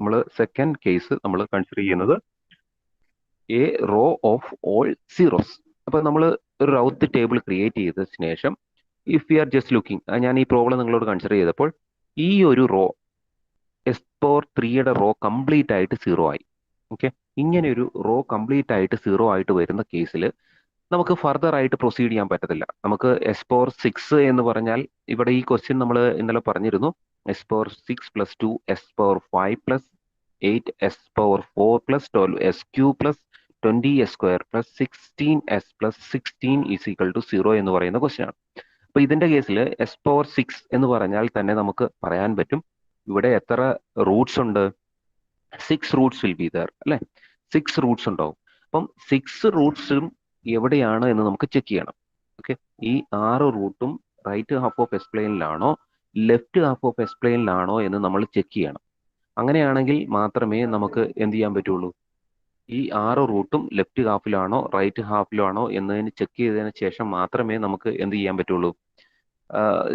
നമ്മൾ second case നമ്മൾ consider ചെയ്യുന്നത് a row of all zeros. അപ്പൊ നമ്മൾ ഒരു റൗത്ത് ടേബിൾ ക്രിയേറ്റ് ചെയ്ത ശേഷം if you are just looking, ഞാൻ ഈ പ്രോബ്ലം നിങ്ങളോട് കൺസിഡർ ചെയ്തപ്പോൾ ഈ ഒരു റോ എസ് പവർ 3യുടെ റോ കംപ്ലീറ്റ് ആയിട്ട് സീറോ ആയി. ഓക്കെ, ഇങ്ങനെ ഒരു റോ കംപ്ലീറ്റ് ആയിട്ട് സീറോ ആയിട്ട് വരുന്ന കേസിൽ നമുക്ക് ഫർദർ ആയിട്ട് പ്രൊസീഡ് ചെയ്യാൻ പറ്റത്തില്ല. നമുക്ക് എസ് പവർ 6 എന്ന് പറഞ്ഞാൽ ഇവിടെ ഈ ക്വസ്റ്റ്യൻ നമ്മൾ ഇന്നലെ പറഞ്ഞിരുന്നു. S power 6 plus 2 S power 5 plus 8 S power 4 plus 12 S cube plus 20 S square plus 16 S plus 16 is equal to 0 എന്ന് പറയുന്ന ക്വസ്റ്റ്യൻ ആണ്. അപ്പൊ ഇതിന്റെ കേസിൽ എസ് പവർ 6 എന്ന് പറഞ്ഞാൽ തന്നെ നമുക്ക് പറയാൻ പറ്റും ഇവിടെ എത്ര റൂട്ട്സ് ഉണ്ട്. 6 റൂട്ട്സ് വിൽ ബി ദർ അല്ലെ, 6 റൂട്ട്സ് ഉണ്ടാവും. അപ്പം 6 റൂട്ട്സും എവിടെയാണ് എന്ന് നമുക്ക് ചെക്ക് ചെയ്യണം. ഓക്കെ, ഈ 6 റൂട്ടും റൈറ്റ് ഹാഫ് ഓഫ് എസ് പ്ലെയിനിലാണോ ലെഫ്റ്റ് ഹാഫ് ഓഫ് എസ് പ്ലെയിനിലാണോ എന്ന് നമ്മൾ ചെക്ക് ചെയ്യണം. അങ്ങനെയാണെങ്കിൽ മാത്രമേ നമുക്ക് എന്ത് ചെയ്യാൻ പറ്റുള്ളൂ, ഈ 6 റൂട്ടും ലെഫ്റ്റ് ഹാഫിലാണോ റൈറ്റ് ഹാഫിലാണോ എന്നതിന് ചെക്ക് ചെയ്തതിന് ശേഷം മാത്രമേ നമുക്ക് എന്ത് ചെയ്യാൻ പറ്റുള്ളൂ,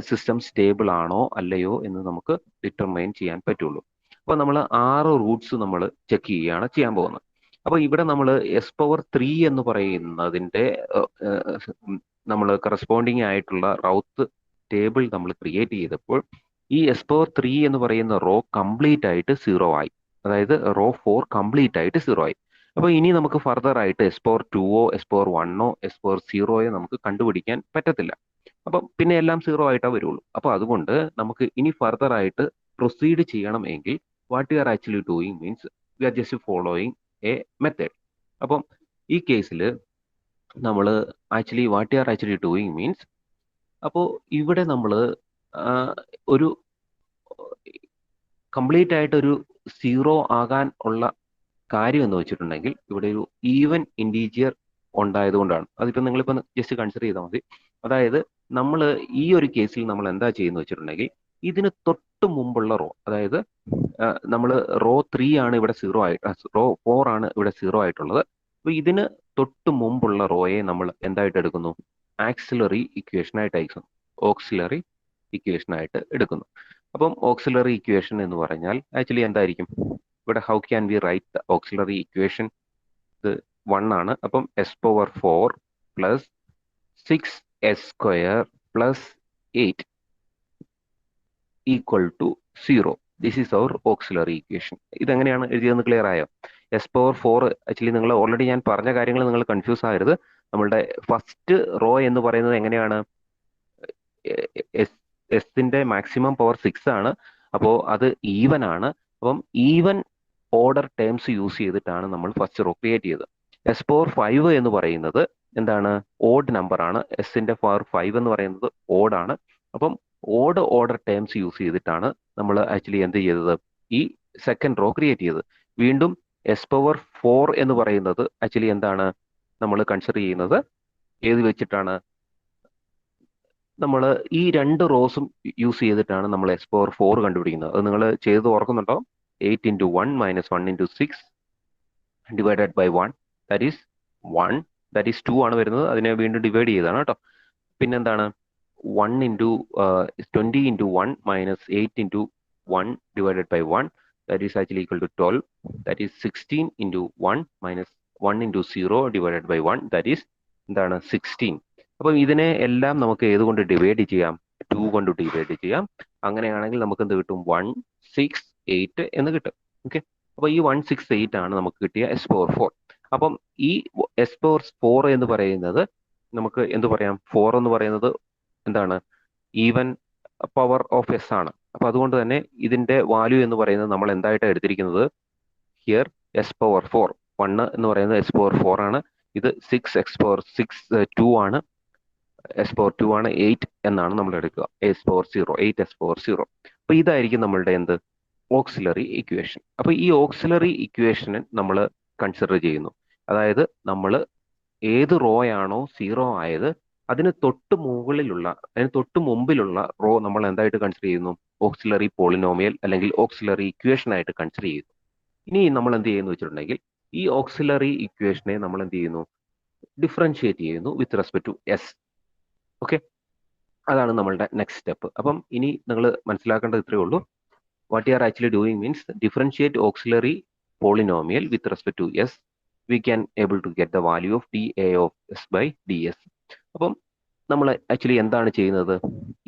സിസ്റ്റം സ്റ്റേബിൾ ആണോ അല്ലയോ എന്ന് നമുക്ക് ഡിറ്റർമൈൻ ചെയ്യാൻ പറ്റുള്ളൂ. അപ്പൊ നമ്മൾ 6 റൂട്ട്സ് നമ്മൾ ചെക്ക് ചെയ്യുകയാണ് ചെയ്യാൻ പോകുന്നത്. അപ്പൊ ഇവിടെ നമ്മൾ എസ് പവർ 3 എന്ന് പറയുന്നതിന്റെ നമ്മൾ കറസ്പോണ്ടിങ് ആയിട്ടുള്ള റൗത്ത് ടേബിൾ നമ്മൾ ക്രിയേറ്റ് ചെയ്തപ്പോൾ ഈ എസ് പവർ 3 എന്ന് പറയുന്ന റോ കംപ്ലീറ്റ് ആയിട്ട് സീറോ ആയി. അതായത് റോ 4 കംപ്ലീറ്റ് ആയിട്ട് സീറോ ആയി. അപ്പൊ ഇനി നമുക്ക് ഫർദർ ആയിട്ട് എസ് പവർ 2ഓ എസ് പവർ 1ഓ എസ് പവർ 0ഓയോ നമുക്ക് കണ്ടുപിടിക്കാൻ പറ്റത്തില്ല. അപ്പം പിന്നെ എല്ലാം സീറോ ആയിട്ടാ വരുള്ളൂ. അപ്പൊ അതുകൊണ്ട് നമുക്ക് ഇനി ഫർദർ ആയിട്ട് പ്രൊസീഡ് ചെയ്യണം എങ്കിൽ what you are actually doing means we are just following A method. അപ്പം ഈ കേസിൽ നമ്മൾ actually what you are actually doing means, അപ്പോൾ ഇവിടെ നമ്മൾ ഒരു കംപ്ലീറ്റ് ആയിട്ട് ഒരു സീറോ ആകാൻ ഉള്ള കാര്യം എന്ന് വെച്ചിട്ടുണ്ടെങ്കിൽ ഇവിടെ ഒരു ഈവൻ ഇൻറ്റീജിയർ ഉണ്ടായതുകൊണ്ടാണ്. അതിപ്പോൾ നിങ്ങളിപ്പോൾ ജസ്റ്റ് കൺസിഡർ ചെയ്താൽ മതി. അതായത് നമ്മൾ ഈ ഒരു കേസിൽ നമ്മൾ എന്താ ചെയ്യുന്നത് വെച്ചിട്ടുണ്ടെങ്കിൽ ഇതിന് തൊട്ട് മുമ്പുള്ള റോ, അതായത് നമ്മൾ റോ 3 ആണ് ഇവിടെ സീറോ ആയിട്ട്, റോ 4 ആണ് ഇവിടെ സീറോ ആയിട്ടുള്ളത്. അപ്പൊ ഇതിന് തൊട്ട് മുമ്പുള്ള റോയെ നമ്മൾ എന്തായിട്ട് എടുക്കുന്നു, ആക്സിലറി ഇക്വേഷൻ ആയിട്ട് അയക്കുന്നു, ഓക്സിലറി ഇക്വേഷൻ ആയിട്ട് എടുക്കുന്നു. അപ്പം ഓക്സിലറി ഇക്വേഷൻ എന്ന് പറഞ്ഞാൽ ആക്ച്വലി എന്തായിരിക്കും, ഇവിടെ how can we write the auxiliary equation, ഇത് 1 ആണ്. അപ്പം S power 4 plus 6 S square plus 8 equal to 0. This is our auxiliary equation. ഇതെങ്ങനെയാണ് എഴുതിയതെന്ന് ക്ലിയർ ആയോ? എസ് പവർ 4 ആക്ച്വലി നിങ്ങൾ ഓൾറെഡി ഞാൻ പറഞ്ഞ കാര്യങ്ങൾ നിങ്ങൾ കൺഫ്യൂസ് ആകരുത്. നമ്മളുടെ ഫസ്റ്റ് റോ എന്ന് പറയുന്നത് എങ്ങനെയാണ്, എസിന്റെ മാക്സിമം പവർ 6 ആണ്. അപ്പോൾ അത് ഈവൻ ആണ്. അപ്പം ഈവൻ ഓർഡർ ടേംസ് യൂസ് ചെയ്തിട്ടാണ് നമ്മൾ ഫസ്റ്റ് റോ ക്രിയേറ്റ് ചെയ്തത്. എസ് പവർ 5 എന്ന് പറയുന്നത് എന്താണ്, ഓഡ് നമ്പർ ആണ്. എസിന്റെ പവർ 5 എന്ന് പറയുന്നത് ഓഡ് ആണ്. അപ്പം ഓഡ് ഓർഡർ ടേംസ് യൂസ് ചെയ്തിട്ടാണ് നമ്മൾ ആക്ച്വലി എന്ത് ചെയ്തത്, ഈ സെക്കൻഡ് റോ ക്രിയേറ്റ് ചെയ്തത്. വീണ്ടും എസ് പവർ 4 എന്ന് പറയുന്നത് ആക്ച്വലി എന്താണ്, നമ്മൾ കൺസിഡർ ചെയ്യുന്നത് ഏത് വെച്ചിട്ടാണ്, നമ്മൾ ഈ 2 റോസും യൂസ് ചെയ്തിട്ടാണ് നമ്മൾ എസ് പവർ 4 കണ്ടുപിടിക്കുന്നത്. അത് നിങ്ങൾ ചെയ്ത് ഓർക്കുന്നുണ്ടോ? 8 into 1 minus 1 into 6 divided by 1, that is 1, that is 2 ആണ് വരുന്നത്. അതിനെ വീണ്ടും ഡിവൈഡ് ചെയ്താണ് കേട്ടോ. പിന്നെന്താണ് 1 into 20 into 1 minus 8 into 1 divided by 1, that is actually equal to 12, that is 16 into 1 minus 1 into 0 divided by 1, that is എന്താണ് 16. അപ്പം ഇതിനെ എല്ലാം നമുക്ക് ഏതുകൊണ്ട് ഡിവൈഡ് ചെയ്യാം, 2 കൊണ്ട് ഡിവൈഡ് ചെയ്യാം. അങ്ങനെയാണെങ്കിൽ നമുക്ക് എന്ത് കിട്ടും, 168 എന്ന് കിട്ടും. ഓക്കെ, അപ്പൊ ഈ 168 ആണ് നമുക്ക് കിട്ടിയ എസ് പവർ 4. അപ്പം ഈ എസ് പവർ 4 എന്ന് പറയുന്നത് നമുക്ക് എന്ത് പറയാം, 4 എന്ന് പറയുന്നത് എന്താണ്, ഈവൻ പവർ ഓഫ് എസ് ആണ്. അപ്പൊ അതുകൊണ്ട് തന്നെ ഇതിന്റെ വാല്യൂ എന്ന് പറയുന്നത് നമ്മൾ എന്തായിട്ടാണ് എടുത്തിരിക്കുന്നത്, ഹിയർ എസ് പവർ 4, 1 എന്ന് പറയുന്നത് എസ് പവർ 4 ആണ്. ഇത് 6 എക്സ് പവർ 6 2 ആണ്, എസ് പവർ 2 ആണ്, 8 എന്നാണ് നമ്മൾ എടുക്കുക. S power 0, 8 S power 0. അപ്പൊ ഇതായിരിക്കും നമ്മളുടെ എന്ത്, ഓക്സിലറി ഇക്വേഷൻ. അപ്പൊ ഈ ഓക്സിലറി ഇക്വേഷന് നമ്മൾ കൺസിഡർ ചെയ്യുന്നു. അതായത് നമ്മൾ ഏത് റോ ആണോ സീറോ ആയത് അതിന് തൊട്ട് മുമ്പിലുള്ള റോ നമ്മൾ എന്തായിട്ട് കൺസിഡർ ചെയ്യുന്നു, ഓക്സിലറി പോളിനോമിയൽ അല്ലെങ്കിൽ ഓക്സിലറി ഇക്വേഷൻ ആയിട്ട് കൺസിഡർ ചെയ്യുന്നു. ഇനി നമ്മൾ എന്ത് ചെയ്യുന്നു വെച്ചിട്ടുണ്ടെങ്കിൽ ഈ ഓക്സിലറി ഇക്വേഷനെ നമ്മൾ എന്ത് ചെയ്യുന്നു, ഡിഫറൻഷിയേറ്റ് ചെയ്യുന്നു with respect to S. Okay, അതാണ് നമ്മളുടെ നെക്സ്റ്റ് സ്റ്റെപ്പ്. അപ്പം ഇനി നിങ്ങൾ മനസ്സിലാക്കേണ്ടത് ഇത്രയേ ഉള്ളൂ. what you are actually doing means differentiate auxiliary polynomial with respect to s. We can able to get the value of dA of s by ds. അപ്പം നമ്മൾ ആക്ച്വലി എന്താണ് ചെയ്യുന്നത്?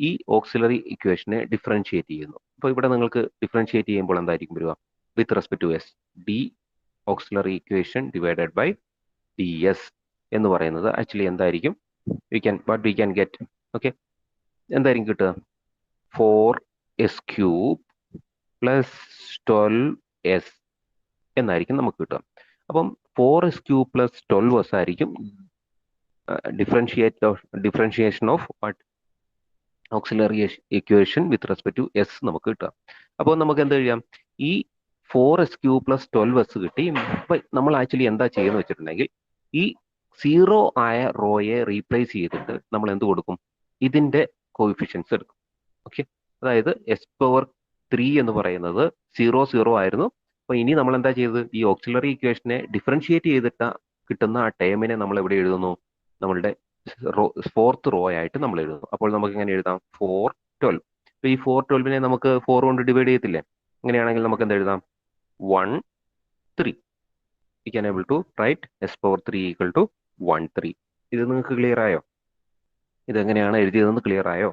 ഈ ഓക്സിലറി ഇക്വേഷനെ ഡിഫറൻഷിയേറ്റ് ചെയ്യുന്നു. അപ്പോൾ ഇവിടെ നിങ്ങൾക്ക് ഡിഫറൻഷിയേറ്റ് ചെയ്യുമ്പോൾ എന്തായിരിക്കും വരിക? With respect to S, D auxiliary equation divided by D S എന്ന് പറയുന്നത് ആക്ച്വലി എന്തായിരിക്കും? what we can get, okay, എന്തായിരിക്കും കിട്ടുക? 4s³ പ്ലസ് 12s എന്നായിരിക്കും നമുക്ക് കിട്ടുക. അപ്പം 4s³ പ്ലസ് 12s ആയിരിക്കും differentiation of what auxiliary equation with respect to S നമുക്ക് കിട്ടുക. അപ്പോൾ നമുക്ക് എന്ത് ചെയ്യാം? ഈ 4s³ പ്ലസ് 12s കിട്ടി. നമ്മൾ ആക്ച്വലി എന്താ ചെയ്യുന്നത് വെച്ചിട്ടുണ്ടെങ്കിൽ ഈ 0 ആയ റോയെ റീപ്ലേസ് ചെയ്തിട്ട് നമ്മൾ എന്ത് കൊടുക്കും? ഇതിന്റെ കോയിഫിഷ്യൻസ് എടുക്കും. ഓക്കെ, അതായത് s⁻³ എന്ന് പറയുന്നത് 0 0 ആയിരുന്നു. അപ്പൊ ഇനി നമ്മൾ എന്താ ചെയ്തത്? ഈ ഓക്സിലറി ഇക്വേഷനെ ഡിഫറൻഷിയേറ്റ് ചെയ്തിട്ട് കിട്ടുന്ന ആ ടേമിനെ നമ്മൾ എവിടെ എഴുതുന്നു? നമ്മളുടെ ഫോർത്ത് റോ ആയിട്ട് നമ്മൾ എഴുതുന്നു. അപ്പോൾ നമുക്ക് എങ്ങനെ എഴുതാം? 412. അപ്പൊ ഈ 412നെ നമുക്ക് 4 കൊണ്ട് ഡിവൈഡ് ചെയ്യത്തില്ലേ? അങ്ങനെയാണെങ്കിൽ നമുക്ക് എന്ത് എഴുതാം? 1 3. We can able to write s⁻³ equal to 1 3. ഇത് നിങ്ങൾക്ക് ക്ലിയർ ആയോ? ഇതെങ്ങനെയാണ് എഴുതിയതെന്ന് ക്ലിയർ ആയോ?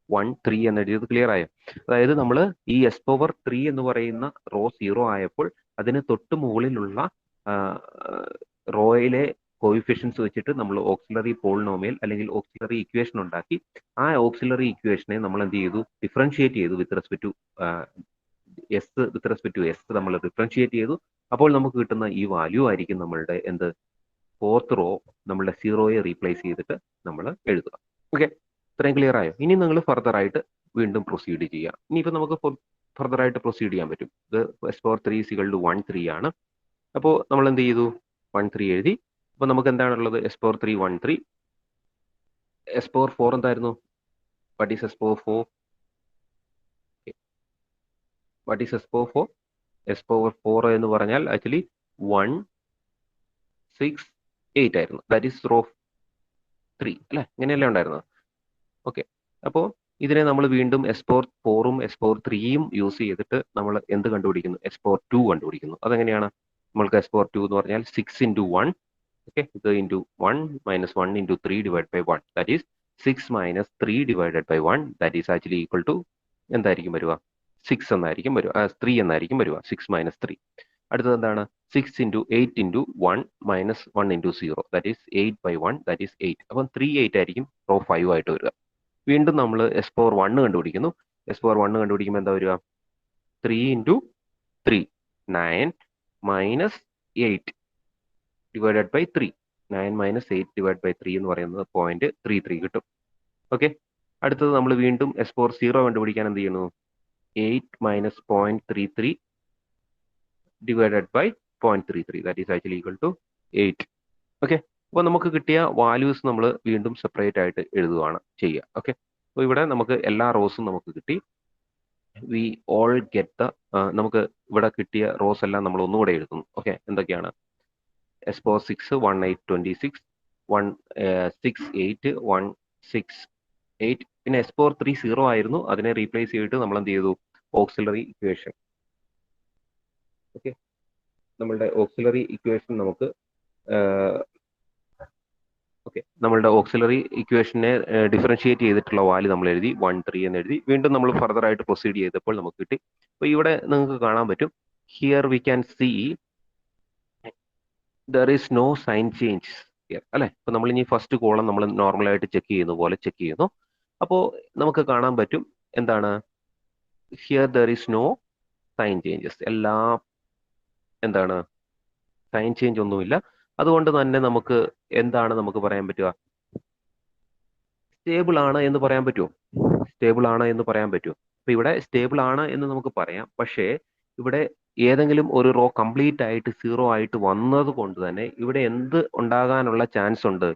1 3 എന്ന് എഴുതിയത് ക്ലിയർ ആയോ? അതായത് നമ്മൾ ഈ s⁻³ എന്ന് പറയുന്ന റോ 0 ആയപ്പോൾ അതിന് തൊട്ട് മുകളിലുള്ള റോയിലെ കോയിഫിഷ്യൻസ് വെച്ചിട്ട് നമ്മൾ ഓക്സിലറി പോളിനോമിയൽ അല്ലെങ്കിൽ ഓക്സിലറി ഇക്വേഷൻ ഉണ്ടാക്കി. ആ ഓക്സിലറി ഇക്വേഷനെ നമ്മൾ എന്ത് ചെയ്തു? ഡിഫറൻഷിയേറ്റ് ചെയ്തു വിത്ത് റെസ്പെക്ട് ടു എസ് നമ്മൾ ഡിഫറൻഷിയേറ്റ് ചെയ്തു. അപ്പോൾ നമുക്ക് കിട്ടുന്ന ഈ വാല്യൂ ആയിരിക്കും നമ്മളുടെ എന്ത്? ഫോർത്ത് റോ നമ്മളുടെ 0യെ റീപ്ലേസ് ചെയ്തിട്ട് നമ്മൾ എഴുതുക. ഓക്കെ, ഇത്രയും ക്ലിയർ ആയോ? ഇനി നിങ്ങൾ ഫർദർ ആയിട്ട് വീണ്ടും പ്രൊസീഡ് ചെയ്യുക. ഇനിയിപ്പോൾ നമുക്ക് ഫർദർ ആയിട്ട് പ്രൊസീഡ് ചെയ്യാൻ പറ്റും. ഇത് s⁻³ = 1 3 ആണ്. അപ്പോൾ നമ്മൾ എന്ത് ചെയ്തു? 1 3 എഴുതി. അപ്പോൾ നമുക്ക് എന്താണുള്ളത്? s⁻³ 1 3. s⁻4 എന്തായിരുന്നു? What is s⁻4? What is s⁻4? s⁻4 എന്ന് പറഞ്ഞാൽ ആക്ച്വലി 1 6 8 ആയിരുന്നു. ദാറ്റ് ഈസ് റോ 3 അല്ലേ? ഇങ്ങനെയല്ലേ ഉണ്ടായിരുന്നത്? ഓക്കെ, അപ്പോൾ ഇതിനെ നമ്മൾ വീണ്ടും s⁻4ഉം s⁻3യും യൂസ് ചെയ്തിട്ട് നമ്മൾ എന്ത് കണ്ടുപിടിക്കുന്നു? s⁻2 കണ്ടുപിടിക്കുന്നു. അതെങ്ങനെയാണ്? നമ്മൾക്ക് s⁻2 എന്ന് പറഞ്ഞാൽ 6 × 1. ഓക്കെ, ഇത് into 1 - 1 × 3 divide by 1. That is 6 - 3 divided by 1. That is actually equal to എന്തായിരിക്കും വരിക? 6 എന്നായിരിക്കും വരിക. 3 എന്നായിരിക്കും വരിക. 6 - 3. അടുത്തത് എന്താണ്? 6 × 8 × 1 - 1 × 0. That is 8 by 1. That is 8. അപ്പം 3 8 ആയിരിക്കും റോ 5 ആയിട്ട് വരിക. വീണ്ടും നമ്മൾ s⁻1 കണ്ടുപിടിക്കുന്നു. s⁻1 കണ്ടുപിടിക്കുമ്പോൾ എന്താ വരിക? 3 × 3 9 - 8 ഡിവൈഡഡ് ബൈ 3. 9 - 8 ഡിവൈഡ് ബൈ 3 എന്ന് പറയുന്നത് 0.33 കിട്ടും. ഓക്കെ, അടുത്തത് നമ്മൾ വീണ്ടും s⁻0 കണ്ടുപിടിക്കാൻ എന്ത് ചെയ്യുന്നു? 8 - 0.33 divided by 0.33. That is actually equal to 8. Okay, അപ്പോൾ നമുക്ക് കിട്ടിയ വാല്യൂസ് നമ്മൾ വീണ്ടും സെപ്പറേറ്റ് ആയിട്ട് എഴുതുകയാണ് ചെയ്യുക. ഓക്കെ, അപ്പോൾ ഇവിടെ നമുക്ക് എല്ലാ റോസും നമുക്ക് കിട്ടി. വി ഓൾ ഗെറ്റ് ദ നമുക്ക് ഇവിടെ കിട്ടിയ റോസ് എല്ലാം നമ്മൾ ഒന്നുകൂടെ എഴുതുന്നു. ഓക്കെ, എന്തൊക്കെയാണ്? s⁻6 1 8 26 1 6 8 1 6 8. പിന്നെ s⁻3 0 ആയിരുന്നു. അതിനെ റീപ്ലേസ് ചെയ്തിട്ട് നമ്മൾ എന്ത് ചെയ്തു? Auxiliary equation. ഓക്കെ, നമ്മളുടെ ഓക്സിലറി ഇക്വേഷൻ നമുക്ക് നമ്മളുടെ ഓക്സിലറി ഇക്വേഷനെ ഡിഫറൻഷിയേറ്റ് ചെയ്തിട്ടുള്ള വാല്യൂ നമ്മൾ എഴുതി 1 3 എന്ന് എഴുതി. വീണ്ടും നമ്മൾ ഫർദർ ആയിട്ട് പ്രൊസീഡ് ചെയ്തപ്പോൾ നമുക്ക് കിട്ടി. അപ്പോൾ ഇവിടെ നിങ്ങൾക്ക് കാണാൻ പറ്റും, here we can see there is no sign change here അല്ലേ? അപ്പോൾ നമ്മൾ ഇനി ഫസ്റ്റ് കോളം നമ്മൾ നോർമലായിട്ട് ചെക്ക് ചെയ്യുന്ന പോലെ ചെക്ക് ചെയ്യുന്നു. അപ്പോൾ നമുക്ക് കാണാൻ പറ്റും എന്താണ്? Here there is no sign changes. എല്ലാം എന്താണ്? സൈൻ ചേഞ്ച് ഒന്നുമില്ല. അതുകൊണ്ട് തന്നെ നമുക്ക് എന്താണ് നമുക്ക് പറയാൻ പറ്റുക? സ്റ്റേബിൾ ആണ് എന്ന് പറയാൻ പറ്റുമോ? സ്റ്റേബിൾ ആണ് എന്ന് പറയാൻ പറ്റുമോ? അപ്പൊ ഇവിടെ സ്റ്റേബിൾ ആണ് എന്ന് നമുക്ക് പറയാം. പക്ഷേ ഇവിടെ ഏതെങ്കിലും ഒരു റോ കംപ്ലീറ്റ് ആയിട്ട് 0 ആയിട്ട് വന്നത് കൊണ്ട് തന്നെ ഇവിടെ എന്ത് ഉണ്ടാകാനുള്ള ചാൻസ് ഉണ്ട്?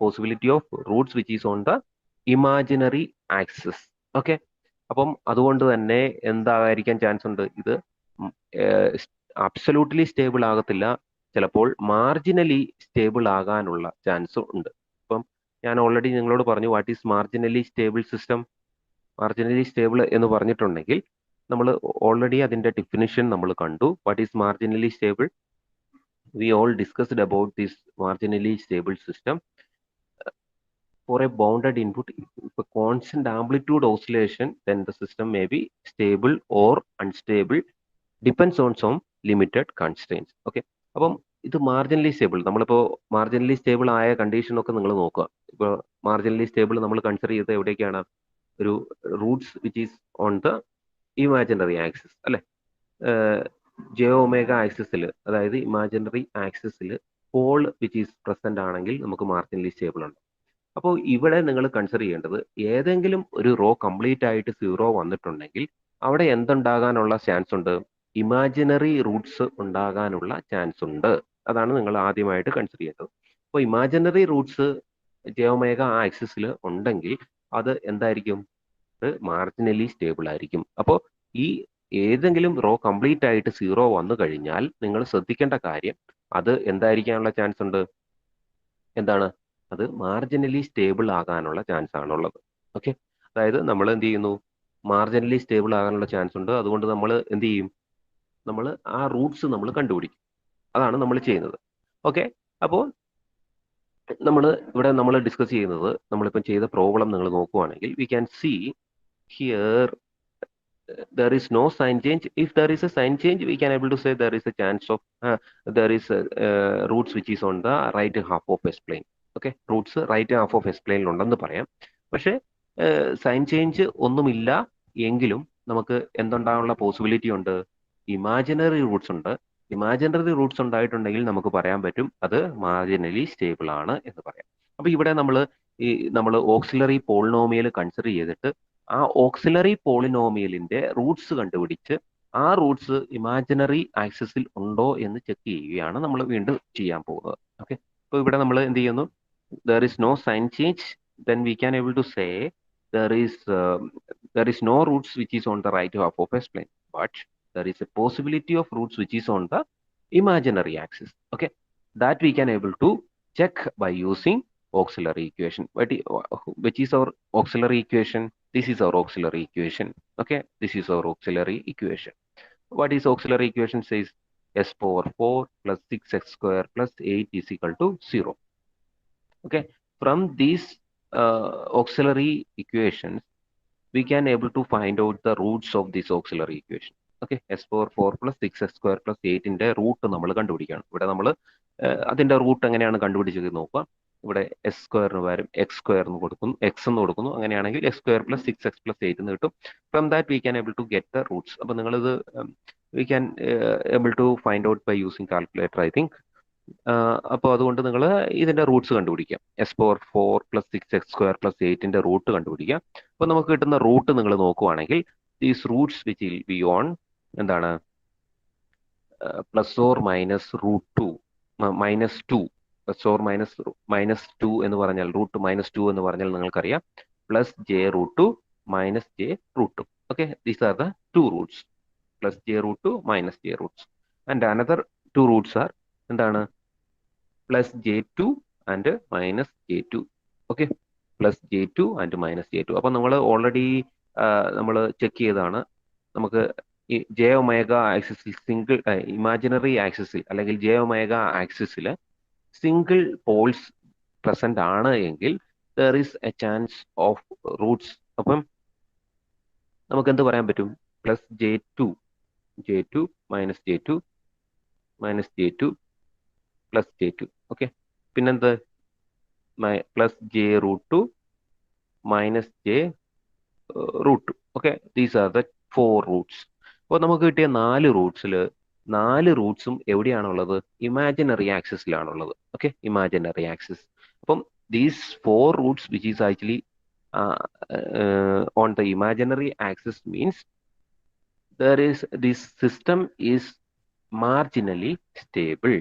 Possibility of Roots which is on the imaginary axis. Okay, അപ്പം അതുകൊണ്ട് തന്നെ എന്തായിരിക്കാൻ ചാൻസ് ഉണ്ട്? ഇത് അബ്സല്യൂട്ട്ലി സ്റ്റേബിൾ ആകത്തില്ല. ചിലപ്പോൾ മാർജിനലി സ്റ്റേബിൾ ആകാനുള്ള ചാൻസ് ഉണ്ട്. അപ്പം ഞാൻ ഓൾറെഡി നിങ്ങളോട് പറഞ്ഞു what is marginally stable system. Marginally stable എന്ന് പറഞ്ഞിട്ടുണ്ടെങ്കിൽ നമ്മൾ ഓൾറെഡി അതിന്റെ ഡിഫിനിഷൻ നമ്മൾ കണ്ടു. What is marginally stable? We all discussed about this marginally stable system. For a bounded input, if a constant amplitude oscillation, then the system may be stable or unstable, depends on some limited constraints. Okay, അപ്പം ഇത് marginally stable, നമ്മളിപ്പോൾ marginally stable ആയ condition ഒക്കെ നിങ്ങൾ നോക്കുക. ഇപ്പോൾ marginally stable നമ്മൾ consider ചെയ്തത് എവിടേക്കാണ്? ഒരു Roots which is on the imaginary axis അല്ലെ, ജെ ഒമേഗ ആക്സിസിൽ, അതായത് ഇമാജിനറി ആക്സിസിൽ പോൾ വിച്ച് ഈസ് പ്രസന്റ് ആണെങ്കിൽ നമുക്ക് മാർജിനലി സ്റ്റേബിൾ ഉണ്ട്. അപ്പോൾ ഇവിടെ നിങ്ങൾ കൺസിഡർ ചെയ്യേണ്ടത് ഏതെങ്കിലും ഒരു റോ കംപ്ലീറ്റ് ആയിട്ട് 0 വന്നിട്ടുണ്ടെങ്കിൽ അവിടെ എന്തുണ്ടാകാനുള്ള ചാൻസ് ഉണ്ട്? ഇമാജിനറി റൂട്ട്സ് ഉണ്ടാകാനുള്ള ചാൻസ് ഉണ്ട്. അതാണ് നിങ്ങൾ ആദ്യമായിട്ട് കൺസിഡർ ചെയ്യേണ്ടത്. അപ്പോൾ ഇമാജിനറി റൂട്ട്സ് ജെ ഒമേഗ ആ ആക്സിസിൽ ഉണ്ടെങ്കിൽ അത് എന്തായിരിക്കും? അത് മാർജിനലി സ്റ്റേബിൾ ആയിരിക്കും. അപ്പോൾ ഈ ഏതെങ്കിലും റോ കംപ്ലീറ്റ് ആയിട്ട് 0 വന്നു കഴിഞ്ഞാൽ നിങ്ങൾ ശ്രദ്ധിക്കേണ്ട കാര്യം, അത് എന്തായിരിക്കാനുള്ള ചാൻസ് ഉണ്ട്? എന്താണ്? അത് മാർജിനലി സ്റ്റേബിൾ ആകാനുള്ള ചാൻസ് ആണുള്ളത്. ഓക്കെ, അതായത് നമ്മൾ എന്ത് ചെയ്യുന്നു? മാർജിനലി സ്റ്റേബിൾ ആകാനുള്ള ചാൻസ് ഉണ്ട്. അതുകൊണ്ട് നമ്മൾ എന്ത് ചെയ്യും? നമ്മൾ ആ റൂട്ട്സ് നമ്മൾ കണ്ടുപിടിക്കും. അതാണ് നമ്മൾ ചെയ്യുന്നത്. ഓക്കെ, അപ്പോൾ നമ്മൾ ഡിസ്കസ് ചെയ്യുന്നത്, നമ്മളിപ്പം ചെയ്ത പ്രോബ്ലം നിങ്ങൾ നോക്കുവാണെങ്കിൽ we can see here there is no sign change. If there is a sign change, we can able to say there is a chance of there is roots which is on the right half of S plane. Okay, roots right half of S പ്ലെയിനിൽ ഉണ്ടെന്ന് പറയാം. പക്ഷേ sign change ഒന്നുമില്ല എങ്കിലും നമുക്ക് എന്തുണ്ടാകാനുള്ള possibility ഉണ്ട്? Imaginary roots ഉണ്ട്. ഇമാജിനറി റൂട്ട്സ് ഉണ്ടായിട്ടുണ്ടെങ്കിൽ നമുക്ക് പറയാൻ പറ്റും അത് മാർജിനലി സ്റ്റേബിൾ ആണ് എന്ന് പറയാം. അപ്പൊ ഇവിടെ നമ്മൾ ഓക്സിലറി പോളിനോമിയൽ കൺസിഡർ ചെയ്തിട്ട് ആ ഓക്സിലറി പോളിനോമിയലിന്റെ റൂട്ട്സ് കണ്ടുപിടിച്ച് ആ റൂട്ട്സ് ഇമാജിനറി ആക്സിസിൽ ഉണ്ടോ എന്ന് ചെക്ക് ചെയ്യുകയാണ് നമ്മൾ വീണ്ടും ചെയ്യാൻ പോകുന്നത്. ഓക്കെ, അപ്പോൾ ഇവിടെ നമ്മൾ എന്ത് ചെയ്യുന്നു? there is no sign change, then we can able to say there is no roots which is on the right half of S plane, but there is a possibility of roots which is on the imaginary axis. Okay, that we can able to check by using auxiliary equation. Which is our auxiliary equation? This is our auxiliary equation. Okay, this is our auxiliary equation. What is auxiliary equation? Says s power 4 plus 6x square plus 8 is equal to 0. Okay, from these auxiliary equations we can able to find out the roots of this auxiliary equation. Okay, s power 4 plus 6x square plus 8 ന്റെ root നമ്മൾ കണ്ടുപിടിക്കണം. ഇവിടെ നമ്മൾ അതിന്റെ root എങ്ങനെയാണ് കണ്ടുപിടിച്ചത് നോക്കുക. ഇവിടെ എസ് സ്ക്വയറിന് പകരം എക്സ് സ്ക്വയർ എന്ന് കൊടുക്കുന്നു, എക്സ് എന്ന് കൊടുക്കുന്നു. അങ്ങനെയാണെങ്കിൽ X square plus 6x plus 8 എന്ന് കിട്ടും. From that we can able to get the roots. അപ്പൊ നിങ്ങളിത് we can able to find out by using calculator, I think. അപ്പോൾ അതുകൊണ്ട് നിങ്ങൾ ഇതിന്റെ റൂട്ട്സ് കണ്ടുപിടിക്കാം. S power 4 plus 6x square plus 8ന്റെ റൂട്ട് കണ്ടുപിടിക്കാം. അപ്പോൾ നമുക്ക് കിട്ടുന്ന റൂട്ട് നിങ്ങൾ നോക്കുവാണെങ്കിൽ these roots which will be on എന്താണ്? Plus or minus root 2 minus 2 plus or minus 2 എന്ന് പറഞ്ഞാൽ റൂട്ട് മൈനസ് 2 എന്ന് പറഞ്ഞാൽ നിങ്ങൾക്കറിയാം plus j root 2 minus j root 2. Okay, these are the 2 roots, plus j root 2 minus j roots. And another 2 roots are എന്താണ്? Plus j 2 and minus j 2. Okay, plus j 2 and minus j 2. അപ്പം നമ്മൾ already നമ്മൾ check ചെയ്തതാണ്. നമുക്ക് ഈ j omega ആക്സിസിൽ single imaginary ആക്സിസിൽ അല്ലെങ്കിൽ ജെ ഒമേഗ ആക്സിസിൽ സിംഗിൾ പോൾസ് പ്രസന്റ് ആണ് എങ്കിൽ there is a chance of roots. അപ്പം നമുക്ക് എന്ത് പറയാൻ പറ്റും? Plus j 2 minus j 2 minus j 2 plus j 2. Okay, പിന്നെന്ത്? Plus j root 2 minus j root 2. Okay, these are the 4 roots. അപ്പോൾ നമുക്ക് കിട്ടിയ 4 റൂട്ട്സിൽ 4 റൂട്ട്സും എവിടെയാണുള്ളത്? ഇമാജിനറി ആക്സിസിലാണുള്ളത്. Okay, imaginary axis. അപ്പം these 4 roots which is actually on the imaginary axis means this system is marginally stable.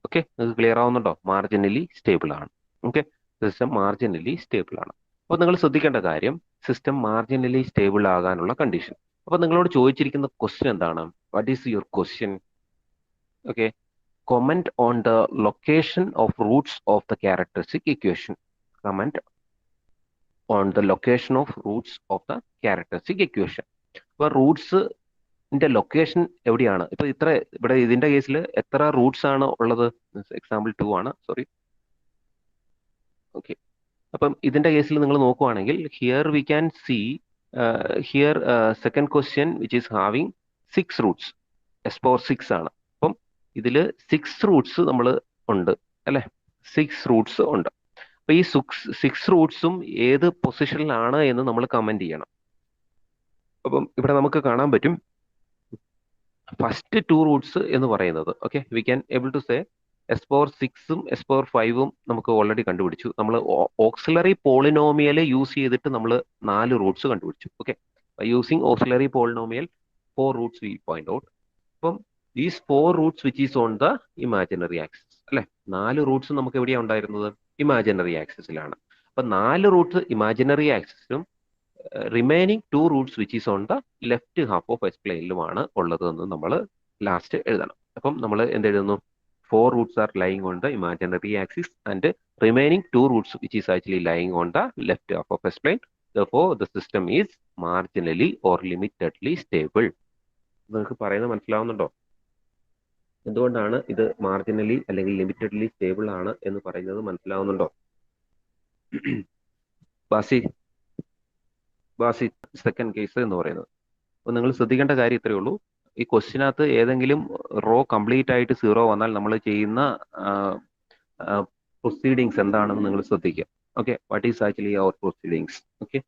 Okay, നിങ്ങൾക്ക് clear ആവുന്നുണ്ടോ? മാർജിനലി സ്റ്റേബിൾ ആണ്. ഓക്കെ, സിസ്റ്റം മാർജിനലി സ്റ്റേബിൾ ആണ്. അപ്പോൾ നിങ്ങൾ ശ്രദ്ധിക്കേണ്ട കാര്യം, സിസ്റ്റം മാർജിനലി സ്റ്റേബിൾ ആകാനുള്ള കണ്ടീഷൻ. അപ്പോൾ നിങ്ങളോട് ചോദിച്ചിരിക്കുന്ന ക്വസ്റ്റ്യൻ എന്താണ്? What is your question? Okay, comment on the location of roots of the characteristic equation. Comment on the location of roots of the characteristic equation. അപ്പോൾ റൂട്ട്സ് ഇതിന്റെ location എവിടെയാണ്? ഇപ്പൊ ഇവിടെ ഇതിന്റെ കേസിൽ എത്ര റൂട്ട്സ് ആണ് ഉള്ളത്? എക്സാമ്പിൾ 2 ആണ്, സോറി. ഓക്കെ, അപ്പം ഇതിന്റെ കേസിൽ നിങ്ങൾ നോക്കുവാണെങ്കിൽ here we can see here second question which is having 6 Roots. S⁴6 ആണ്. അപ്പം ഇതിൽ 6 റൂട്ട്സ് നമ്മൾ ഉണ്ട് അല്ലെ? 6 റൂട്ട്സ് ഉണ്ട്. അപ്പൊ ഈ 6 റൂട്ട്സും ഏത് പൊസിഷനിലാണ് എന്ന് നമ്മൾ കമന്റ് ചെയ്യണം. അപ്പം ഇവിടെ നമുക്ക് കാണാൻ പറ്റും ഫസ്റ്റ് 2 റൂട്ട്സ് എന്ന് പറയുന്നത്, okay, we can able to say S⁴6ഉം S⁴5ഉം നമുക്ക് ഓൾറെഡി കണ്ടുപിടിച്ചു. നമ്മൾ ഓക്സിലറി പോളിനോമിയൽ യൂസ് ചെയ്തിട്ട് നമ്മൾ 4 റൂട്ട്സ് കണ്ടുപിടിച്ചു. Okay, using auxiliary polynomial 4 roots we point out. അപ്പം these 4 roots which is on the imaginary axis അല്ലെ? 4 റൂട്ട്സ് നമുക്ക് എവിടെയാണ് ഉണ്ടായിരുന്നത്? ഇമാജിനറി ആക്സിസിലാണ്. അപ്പൊ 4 റൂട്ട്സ് ഇമാജിനറി ആക്സിസും remaining 2 roots which is on the left half of s പ്ലെയിനിലുമാണ് ഉള്ളത് എന്ന് നമ്മൾ ലാസ്റ്റ് എഴുതണം. അപ്പം നമ്മൾ എന്ത് എഴുതുന്നു? 4 roots are lying on the imaginary axis and remaining 2 roots which is actually lying on the left half of S plane. Therefore, the system is marginally or limitedly stable. നിങ്ങൾക്ക് പറയുന്നത് മനസ്സിലാവുന്നുണ്ടോ? എന്തുകൊണ്ടാണ് ഇത് മാർജിനലി അല്ലെങ്കിൽ ലിമിറ്റഡ്ലി സ്റ്റേബിൾ ആണ് എന്ന് പറയുന്നത് മനസ്സിലാവുന്നുണ്ടോ? ബാസി സെക്കൻഡ് കേസ് എന്ന് പറയുന്നത്. അപ്പൊ നിങ്ങൾ ശ്രദ്ധിക്കേണ്ട കാര്യം ഇത്രയേ ഉള്ളൂ. ഈ ക്വസ്റ്റിനകത്ത് ഏതെങ്കിലും റോ കംപ്ലീറ്റ് ആയിട്ട് 0 വന്നാൽ നമ്മൾ ചെയ്യുന്ന പ്രൊസീഡിങ്സ് എന്താണെന്ന് നിങ്ങൾ ശ്രദ്ധിക്കുക. Okay, what is actually our proceedings? Okay,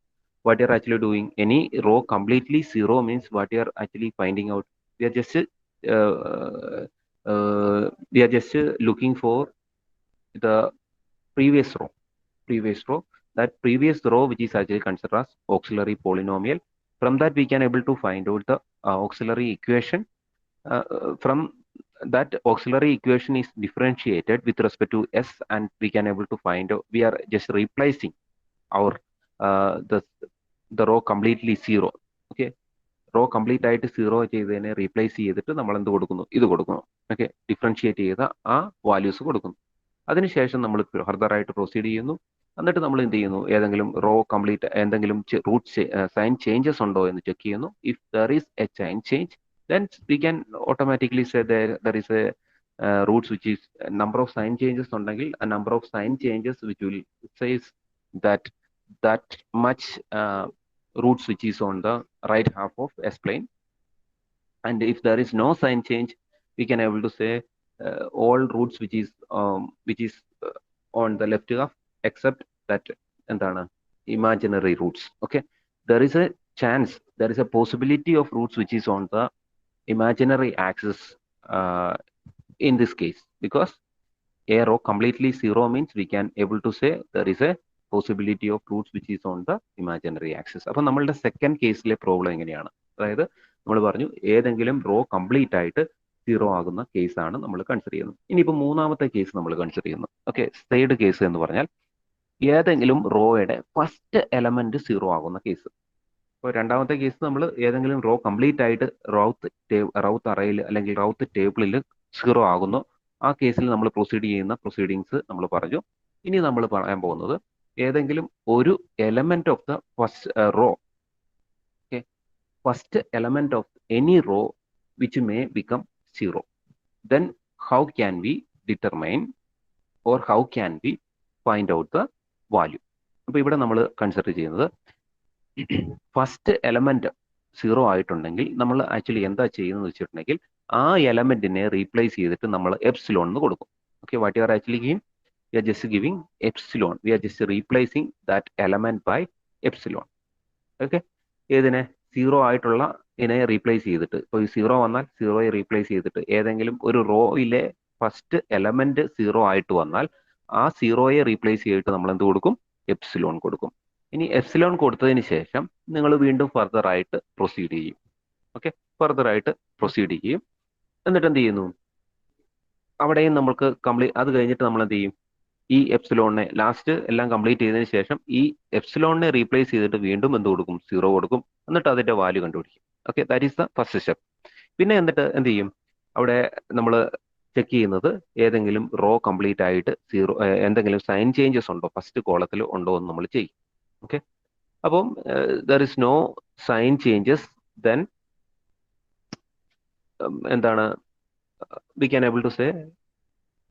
what you are actually doing, any row completely 0 means what you are actually finding out, we are just looking for the previous row. That previous row which is actually considered as auxiliary polynomial. From that we can able to find out the auxiliary equation. From that auxiliary equation is differentiated with respect to S, and we can able to find out, we are just replacing our the row completely 0. Okay, raw complete ആയിട്ട് 0 ചെയ്തതിനെ replace ചെയ്തിട്ട് നമ്മൾ എന്ത് കൊടുക്കുന്നു? ഇത് കൊടുക്കുന്നു. Okay, differentiate ചെയ്ത ആ വാല്യൂസ് കൊടുക്കുന്നു. അതിനുശേഷം നമ്മൾ ഫർദർ ആയിട്ട് പ്രൊസീഡ് ചെയ്യുന്നു. എന്നിട്ട് നമ്മൾ എന്ത് ചെയ്യുന്നു? ഏതെങ്കിലും റോ കംപ്ലീറ്റ് എന്തെങ്കിലും റൂട്ട് സൈൻ ചേഞ്ചസ് ഉണ്ടോ എന്ന് ചെക്ക് ചെയ്യുന്നു. If there is a sign change, then we can automatically say there is a roots which is number of sign changes ഉണ്ടെങ്കിൽ a number of sign changes which will says that much roots which is on the right half of S plane. And if there is no sign change, we can able to say all roots which is on the left half except that endana imaginary roots. Okay, there is a chance, there is a possibility of roots which is on the imaginary axis in this case, because a row completely 0 means we can able to say there is a possibility of roots which is on the imaginary axis. അപ്പോൾ നമ്മളുടെ second കേസിലെ problem എങ്ങനെയാണ്? അതായത് നമ്മൾ പറഞ്ഞു ഏതെങ്കിലും row complete ആയിട്ട് 0 ആകുന്ന കേസാണ് നമ്മൾ കൺസിഡർ ചെയ്യുന്നത്. ഇനിയിപ്പോൾ മൂന്നാമത്തെ കേസ് നമ്മൾ കൺസിഡർ ചെയ്യുന്നു. ഓക്കെ, തേർഡ് കേസ് എന്ന് പറഞ്ഞാൽ ഏതെങ്കിലും റോയുടെ ഫസ്റ്റ് എലമെന്റ് 0 ആകുന്ന കേസ്. ഇപ്പോൾ രണ്ടാമത്തെ കേസ് നമ്മൾ ഏതെങ്കിലും റോ കംപ്ലീറ്റ് ആയിട്ട് റൗത്ത് അറയിൽ അല്ലെങ്കിൽ റൗത്ത് ടേബിളിൽ 0 ആകുന്നു. ആ കേസിൽ നമ്മൾ പ്രൊസീഡ് ചെയ്യുന്ന പ്രൊസീഡിങ്സ് നമ്മൾ പറഞ്ഞു. ഇനി നമ്മൾ പറയാൻ പോകുന്നത് ഏതെങ്കിലും ഒരു element of the first row, okay, first element of any row which may become 0. Then how can we determine or how can we find out the value? അപ്പൊ ഇവിടെ നമ്മൾ കൺസിഡർ ചെയ്യുന്നത് ഫസ്റ്റ് എലമെന്റ് 0 ആയിട്ടുണ്ടെങ്കിൽ നമ്മൾ ആക്ച്വലി എന്താ ചെയ്യുന്നത് വെച്ചിട്ടുണ്ടെങ്കിൽ ആ എലമെന്റിനെ റീപ്ലേസ് ചെയ്തിട്ട് നമ്മൾ എപ്സിലോൺ എന്ന് കൊടുക്കും. Okay, what you are actually giving? We are just giving epsilon. We are just replacing that element by epsilon. Okay, ഏതിനെ 0 ആയിട്ടുള്ള ഇതിനെ റീപ്ലേസ് ചെയ്തിട്ട്, ഇപ്പോൾ 0 വന്നാൽ 0യെ റീപ്ലേസ് ചെയ്തിട്ട് ഏതെങ്കിലും ഒരു റോയിലെ ഫസ്റ്റ് എലമെന്റ് 0 ആയിട്ട് വന്നാൽ ആ 0യെ റീപ്ലേസ് ചെയ്തിട്ട് നമ്മൾ എന്ത് കൊടുക്കും? എപ്സിലോൺ കൊടുക്കും. ഇനി എപ്സിലോൺ കൊടുത്തതിന് ശേഷം നിങ്ങൾ വീണ്ടും ഫർദർ ആയിട്ട് പ്രൊസീഡ് ചെയ്യും. ഓക്കെ, ഫർദർ ആയിട്ട് പ്രൊസീഡ് ചെയ്യും. എന്നിട്ട് എന്ത് ചെയ്യുന്നു? അവിടെയും നമുക്ക് അത് കഴിഞ്ഞിട്ട് നമ്മൾ എന്ത് ചെയ്യും? ഈ എപ്സിലോണിനെ ലാസ്റ്റ് എല്ലാം കംപ്ലീറ്റ് ചെയ്തതിന് ശേഷം ഈ എപ്സിലോണിനെ റീപ്ലേസ് ചെയ്തിട്ട് വീണ്ടും എന്ത് കൊടുക്കും? 0 കൊടുക്കും. എന്നിട്ട് അതിന്റെ വാല്യൂ കണ്ടുപിടിക്കും. Okay, that is the first step. പിന്നെ എന്നിട്ട് എന്ത് ചെയ്യും? അവിടെ നമ്മൾ ചെക്ക് ചെയ്യുന്നത് ഏതെങ്കിലും റോ കംപ്ലീറ്റ് ആയിട്ട് 0 എന്തെങ്കിലും സൈൻ ചേഞ്ചസ് ഉണ്ടോ ഫസ്റ്റ് കോളത്തിൽ ഉണ്ടോ എന്ന് നമ്മൾ ചെയ്യും. ഓക്കെ, അപ്പം there is no sign changes, then എന്താണ് we can able to say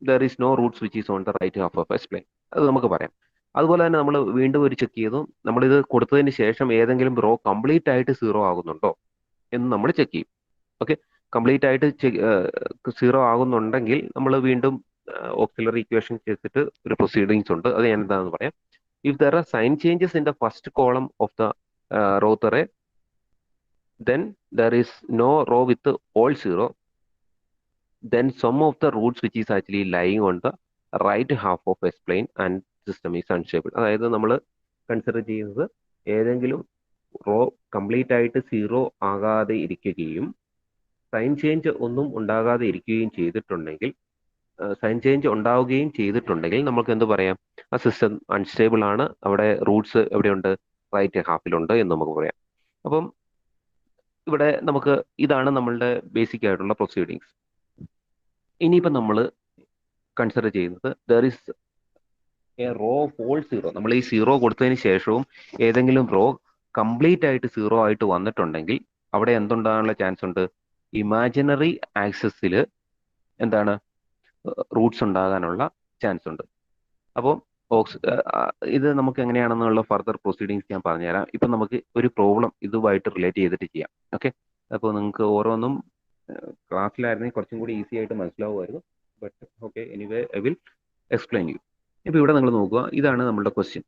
there is no roots which is on the right half of S plane. അത് നമുക്ക് പറയാം. അതുപോലെ തന്നെ നമ്മൾ വീണ്ടും ഒരു ചെക്ക് ചെയ്തു, നമ്മളിത് കൊടുത്തതിന് ശേഷം ഏതെങ്കിലും റോ കംപ്ലീറ്റ് ആയിട്ട് സീറോ ആകുന്നുണ്ടോ എന്ന് നമ്മൾ ചെക്ക് ചെയ്യും. ഓക്കെ, കംപ്ലീറ്റ് ആയിട്ട് സീറോ ആകുന്നുണ്ടെങ്കിൽ നമ്മൾ വീണ്ടും ഓക്സിലറി ഇക്വേഷൻ ചെയ്തിട്ട് ഒരു പ്രൊസീഡിങ്സ് ഉണ്ട്, അത് ഞാൻ എന്താണെന്ന് പറയാം. If there are sign changes in the first column of the Routh array, then there is no row with all zero, then sum of the roots which is actually lying on the right half of S plane and system is unstable. അതായത് നമ്മൾ consider ചെയ്യുന്നത് ഏതെങ്കിലും row complete ആയിട്ട് zero ആകാതെ ഇരിക്കുകയും sign change ഒന്നും ഉണ്ടാകാതെ ഇരിക്കുകയും ചെയ്തിട്ടുണ്ടെങ്കിൽ, സൈൻ ചേഞ്ച് ഉണ്ടാവുകയും ചെയ്തിട്ടുണ്ടെങ്കിൽ നമുക്ക് എന്ത് പറയാം, ആ സിസ്റ്റം അൺസ്റ്റേബിൾ ആണ്, അവിടെ റൂട്ട്സ് എവിടെയുണ്ട്, റൈറ്റ് ഹാഫിലുണ്ട് എന്ന് നമുക്ക് പറയാം. അപ്പം ഇവിടെ നമുക്ക് ഇതാണ് നമ്മളുടെ ബേസിക് ആയിട്ടുള്ള പ്രൊസീഡിങ്സ്. ഇനിയിപ്പം നമ്മൾ കൺസിഡർ ചെയ്യുന്നത് there is a row of all zero. നമ്മൾ ഈ സീറോ കൊടുത്തതിന് ശേഷവും ഏതെങ്കിലും റോ കംപ്ലീറ്റ് ആയിട്ട് സീറോ ആയിട്ട് വന്നിട്ടുണ്ടെങ്കിൽ അവിടെ എന്തുണ്ടാകാനുള്ള ചാൻസ് ഉണ്ട്, ഇമാജിനറി ആക്സസിൽ എന്താണ് റൂട്ട്സ് ഉണ്ടാകാനുള്ള ചാൻസ് ഉണ്ട്. അപ്പോൾ ഇത് നമുക്ക് എങ്ങനെയാണെന്നുള്ള ഫർദർ പ്രൊസീഡിങ്സ് ഞാൻ പറഞ്ഞുതരാം. ഇപ്പം നമുക്ക് ഒരു പ്രോബ്ലം ഇതുമായിട്ട് റിലേറ്റ് ചെയ്തിട്ട് ചെയ്യാം. ഓക്കെ, അപ്പോൾ നിങ്ങൾക്ക് ഓരോന്നും ക്ലാസ്സിലായിരുന്നെങ്കിൽ കുറച്ചും കൂടി ഈസി ആയിട്ട് മനസ്സിലാവുമായിരുന്നു. But okay, anyway I will explain you. ഇപ്പോൾ ഇവിടെ നിങ്ങൾ നോക്കുക, ഇതാണ് നമ്മുടെ question.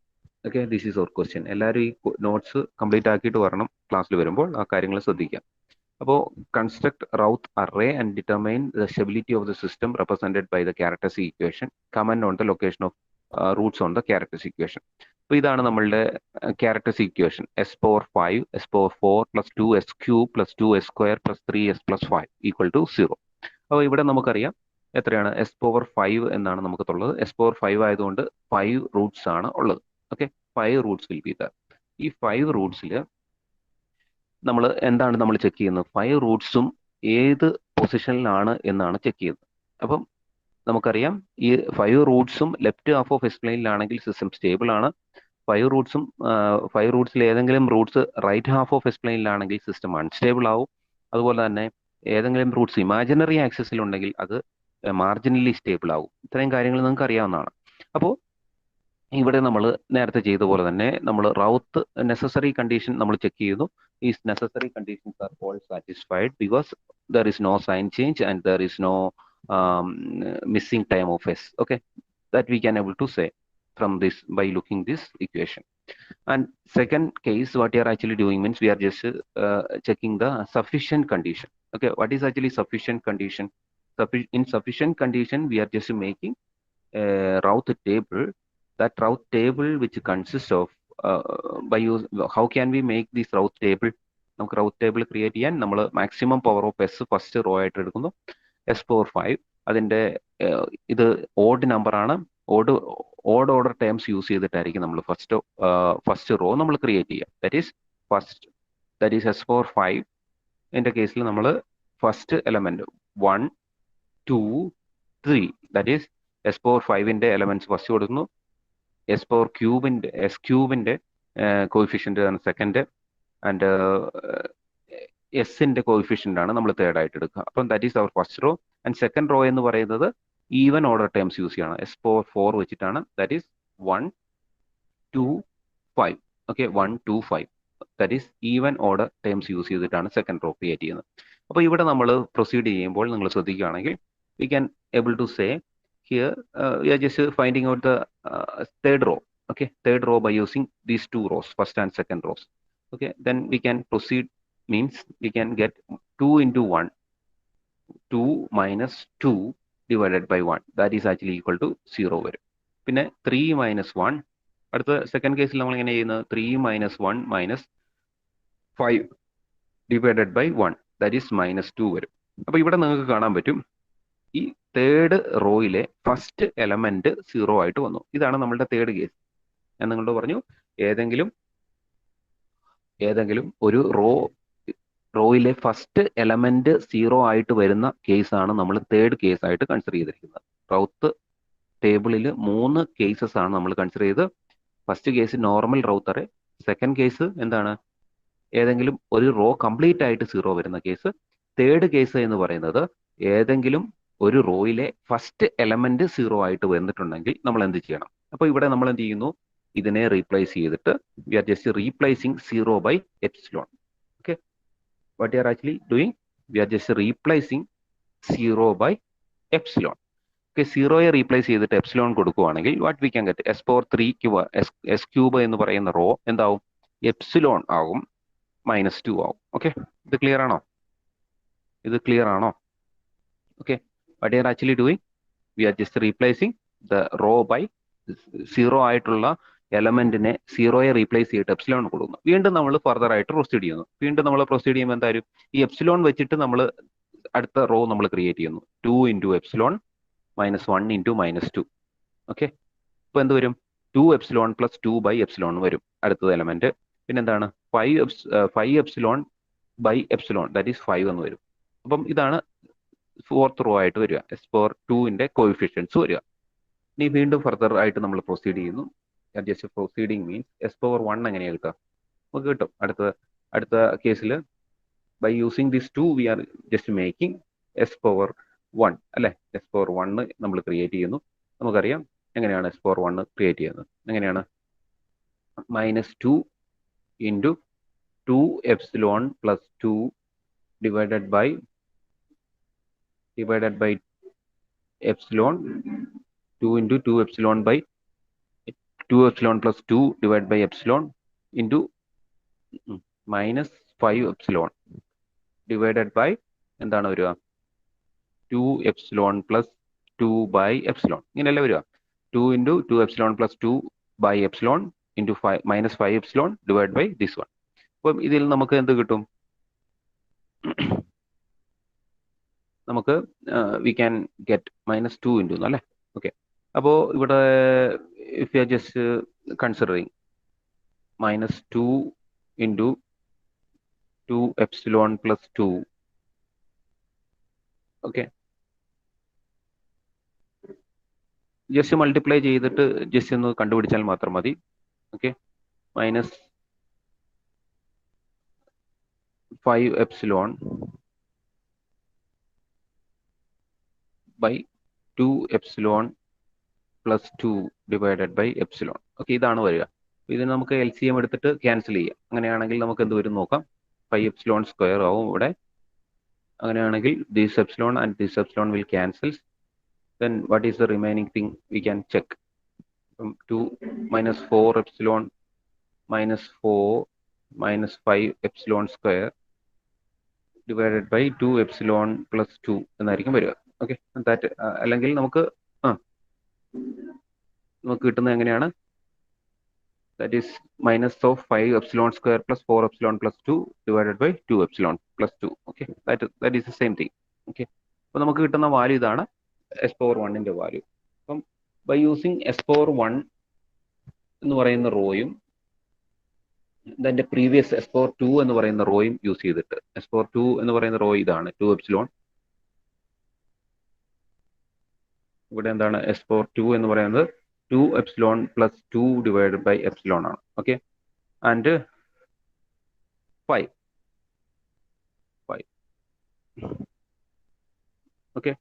Okay, this is our question. എല്ലാവരും ഈ നോട്ട്സ് കംപ്ലീറ്റ് ആക്കിയിട്ട് വരണം ക്ലാസ്സിൽ വരുമ്പോൾ, ആ കാര്യങ്ങൾ ശ്രദ്ധിക്കാം. അപ്പോൾ construct Routh array and determine the stability of the system represented by the characteristic equation, comment on the location of roots on the characteristic equation. അപ്പോൾ ഇതാണ് നമ്മളുടെ characteristic equation. S power 5 S power 4 plus 2 S cube plus 2 S square plus 3 S plus 5 equal to 0. അപ്പോൾ ഇവിടെ നമുക്കറിയാം എത്രയാണ്, S power 5 എന്നാണ് നമുക്കുള്ളത്. S power 5 ആയതുകൊണ്ട് 5 റൂട്ട്സ് ആണ് ഉള്ളത്. Okay, 5 Roots will be there. ഈ 5 റൂട്ട്സിൽ നമ്മൾ എന്താണ് നമ്മൾ ചെക്ക് ചെയ്യുന്നത്, 5 റൂട്ട്സും ഏത് പൊസിഷനിലാണ് എന്നാണ് ചെക്ക് ചെയ്യുന്നത്. അപ്പം നമുക്കറിയാം ഈ 5 റൂട്ട്സും ലെഫ്റ്റ് ഹാഫ് ഓഫ് എസ് പ്ലെയിനിലാണെങ്കിൽ സിസ്റ്റം സ്റ്റേബിൾ ആണ്. 5 റൂട്ട്സിൽ ഏതെങ്കിലും roots right half of s പ്ലെയിനിലാണെങ്കിൽ സിസ്റ്റം അൺസ്റ്റേബിൾ ആവും. അതുപോലെ തന്നെ ഏതെങ്കിലും റൂട്ട്സ് ഇമാജിനറി ആക്സിസിൽ ഉണ്ടെങ്കിൽ അത് മാർജിനലി സ്റ്റേബിൾ ആവും. ഇത്രയും കാര്യങ്ങൾ നിങ്ങൾക്ക് അറിയാവുന്നതാണ്. അപ്പോൾ ഇവിടെ നമ്മൾ നേരത്തെ ചെയ്ത പോലെ തന്നെ നമ്മൾ റൗത്ത് നെസസറി കണ്ടീഷൻ നമ്മൾ ചെക്ക് ചെയ്യുന്നു. ഈ necessary conditions are all satisfied because there is no sign change and there is no missing time of s. Okay, that we can able to say from this by looking this equation. And second case, what you are actually doing means we are just checking the sufficient condition. Okay, what is actually sufficient condition? In sufficient condition we are just making a route table. That route table which consists of by use, how can we make this route table? നമുക്ക് Routh table create ചെയ്യാൻ നമ്മൾ maximum power of s first row ആയിട്ട് എടുക്കുന്നു, s power 5. അതിൻ്റെ ഇത് odd number ആണ്, odd order terms use ചെയ്തിട്ടായിരിക്കും നമ്മൾ ഫസ്റ്റ് റോ നമ്മൾ ക്രിയേറ്റ് ചെയ്യുക. That is s power 5. എൻ്റെ കേസിൽ നമ്മൾ first element 1 2 3, that is s power 5ന്റെ എലമെന്റ്സ് ഫസ്റ്റ് കൊടുക്കുന്നു. എസ് പവർ ക്യൂബിന്റെ കോയിഫിഷ്യന്റ് ആണ് സെക്കൻഡ്, ആൻഡ് എസിന്റെ കോയിഫിഷ്യന്റ് ആണ് നമ്മൾ തേർഡ് ആയിട്ട് എടുക്കുക. അപ്പം that is our first row. And second row എന്ന് പറയുന്നത് ഈവൻ ഓർഡർ ടേംസ് യൂസ് ചെയ്യണം. എസ് പവർ 4 വെച്ചിട്ടാണ്, that is 1 2 5. Okay, 1 2 5, that is even order terms use ചെയ്തിട്ടാണ് സെക്കൻഡ് റോ ക്രിയേറ്റ് ചെയ്യുന്നത്. അപ്പോൾ ഇവിടെ നമ്മൾ പ്രൊസീഡ് ചെയ്യുമ്പോൾ നിങ്ങൾ ശ്രദ്ധിക്കുകയാണെങ്കിൽ we can able to say here we are just finding out the third row. Okay, third row by using these two rows, first and second rows. Okay, then we can proceed, means we can get 2 into 1, 2 minus 2 divided by 1, that is actually equal to 0 വരും. പിന്നെ 3 minus 1, അടുത്ത second കേസിൽ നമ്മൾ എങ്ങനെ ചെയ്യുന്നത്, 3 minus 1 minus 5 divided by 1, that is minus 2 വരും. അപ്പോൾ ഇവിടെ നിങ്ങൾക്ക് കാണാൻ പറ്റും ഈ തേർഡ് റോയിലെ ഫസ്റ്റ് എലമെന്റ് 0 ആയിട്ട് വന്നു. ഇതാണ് നമ്മളുടെ തേർഡ് കേസ്. ഞാൻ നിങ്ങളോട് പറഞ്ഞു ഏതെങ്കിലും ഒരു റോയിലെ ഫസ്റ്റ് എലമെന്റ് 0 ആയിട്ട് വരുന്ന കേസാണ് നമ്മൾ തേർഡ് കേസ് ആയിട്ട് കൺസിഡർ ചെയ്തിരിക്കുന്നത്. റൗത്ത് ടേബിളിൽ 3 കേസസ് ആണ് നമ്മൾ കൺസിഡർ ചെയ്ത്. First case normal Routh array, second case എന്താണ്, ഏതെങ്കിലും ഒരു റോ കംപ്ലീറ്റ് ആയിട്ട് 0 വരുന്ന കേസ്, തേർഡ് കേസ് എന്ന് പറയുന്നത് ഏതെങ്കിലും ഒരു റോയിലെ ഫസ്റ്റ് എലമെന്റ് 0 ആയിട്ട് വന്നിട്ടുണ്ടെങ്കിൽ നമ്മൾ എന്ത് ചെയ്യണം? അപ്പൊ ഇവിടെ നമ്മൾ എന്ത് ചെയ്യുന്നു? ഇതിനെ റീപ്ലേസ് ചെയ്തിട്ട് we are just replacing 0 by epsilon. Okay, what you are actually doing? We are just replacing 0 by epsilon. Okay, സീറോയെ റീപ്ലേസ് ചെയ്തിട്ട് എപ്സിലോൺ കൊടുക്കുവാണെങ്കിൽ what we can get? S power 3 s cube എന്ന് പറയുന്ന റോ എന്താവും? Epsilon ആകും, -2 ആവും. Okay, ഇത് clear ആണോ? ഇത് ക്ലിയർ ആണോ? Okay, what you are actually doing? We are just replacing the row by 0 ആയിട്ടുള്ള എലമെന്റിനെ 0യെ റീപ്ലേസ് ചെയ്തിട്ട് എപ്സിലോൺ കൊടുക്കുന്നു. വീണ്ടും നമ്മൾ ഫർദർ ആയിട്ട് പ്രൊസീഡ് ചെയ്യുന്നു. വീണ്ടും നമ്മൾ പ്രൊസീഡ് ചെയ്യുമ്പോൾ എന്തായാലും ഈ എപ്സിലോൺ വെച്ചിട്ട് നമ്മൾ അടുത്ത റോ നമ്മൾ ക്രിയേറ്റ് ചെയ്യുന്നു. 2 ഇൻറ്റു എപ്സിലോൺ -1 ഇൻറ്റു -2. ഓക്കെ, ഇപ്പൊ എന്ത് വരും? 2 എപ്സിലോൺ പ്ലസ് 2 ബൈ എപ്സിലോൺ വരും അടുത്തത് എലമെന്റ്. പിന്നെന്താണ്? 5 epsilon by epsilon, that is 5 എന്ന് വരും. അപ്പം ഇതാണ് ഫോർത്ത് റോ ആയിട്ട് വരിക, എസ് പവർ 2ന്റെ കോഎഫിഷ്യൻസ് വരിക. ഇനി വീണ്ടും ഫർദർ ആയിട്ട് നമ്മൾ പ്രൊസീഡ് ചെയ്യുന്നു. Just proceeding means S power 1 എങ്ങനെയാണ് കിട്ടുക? നമുക്ക് കിട്ടും അടുത്ത കേസിൽ by using this 2 we are just making S power 1 അല്ലെ? എസ് പവർ 1 നമ്മൾ ക്രിയേറ്റ് ചെയ്യുന്നു. നമുക്കറിയാം എങ്ങനെയാണ് എസ് പവർ 1 ക്രിയേറ്റ് ചെയ്യുന്നത്. എങ്ങനെയാണ്? -2 into 2 epsilon plus 2 divided by epsilon 2 into 2 epsilon by 2 epsilon plus 2 divide by epsilon into -5 epsilon divided by എന്താണ് വരിക? 2 epsilon plus 2 by epsilon. ഇങ്ങനെയല്ലേ വരിക? 2 into 2 epsilon plus 2 by epsilon into -5 epsilon divide by this one. അപ്പം ഇതിൽ നമുക്ക് എന്ത് കിട്ടും? നമുക്ക് വി ക്യാൻ ഗെറ്റ് -2 ഇൻറ്റു അല്ലേ? ഓക്കെ, അപ്പോൾ ഇവിടെ if you are just considering -2 into 2 epsilon plus 2. Okay, just multiply ചെയ്തിട്ട് ജസ്റ്റ് ഒന്ന് കണ്ടുപിടിച്ചാൽ മാത്രം മതി. Okay, -5 epsilon by 2 epsilon plus 2 divided by epsilon. Okay, ഇതാണ് വരിക. ഇതിന് നമുക്ക് LCM എടുത്തിട്ട് ക്യാൻസൽ ചെയ്യാം. അങ്ങനെയാണെങ്കിൽ നമുക്ക് എന്ത് വരും നോക്കാം. 5 എപ്സിലോൺ സ്ക്വയർ ആവും ഇവിടെ. അങ്ങനെയാണെങ്കിൽ this epsilon and this epsilon will cancel. Then what is the remaining thing we can check? 2 -4 epsilon -4 -5 epsilon square divided by 2 epsilon plus 2 എന്നായിരിക്കും വരിക. ഓക്കെ, ദാറ്റ് അല്ലെങ്കിൽ നമുക്ക് കിട്ടുന്നത് എങ്ങനെയാണ്? That is minus of 5 epsilon square plus 4 epsilon plus 2 divided by 2 epsilon plus 2. Okay, that is the same thing. Okay, അപ്പോൾ നമുക്ക് കിട്ടുന്ന value ഇതാണ്, എസ് പവർ 1ന്റെ വാല്യൂ. അപ്പം ബൈ യൂസിങ് എസ് പവർ 1 എന്ന് പറയുന്ന റോയും ഇതിന്റെ പ്രീവിയസ് എസ് പവർ 2 എന്ന് പറയുന്ന റോയും യൂസ് ചെയ്തിട്ട്, എസ് പവർ 2 എന്ന് പറയുന്ന റോ ഇതാണ് 2 എപ്സിലോൺ. ഇവിടെ എന്താണ്? എസ് പവർ 2 എന്ന് പറയുന്നത് 2 epsilon plus 2 divided by epsilon ആണ്. Okay, and 5. ഓക്കെ,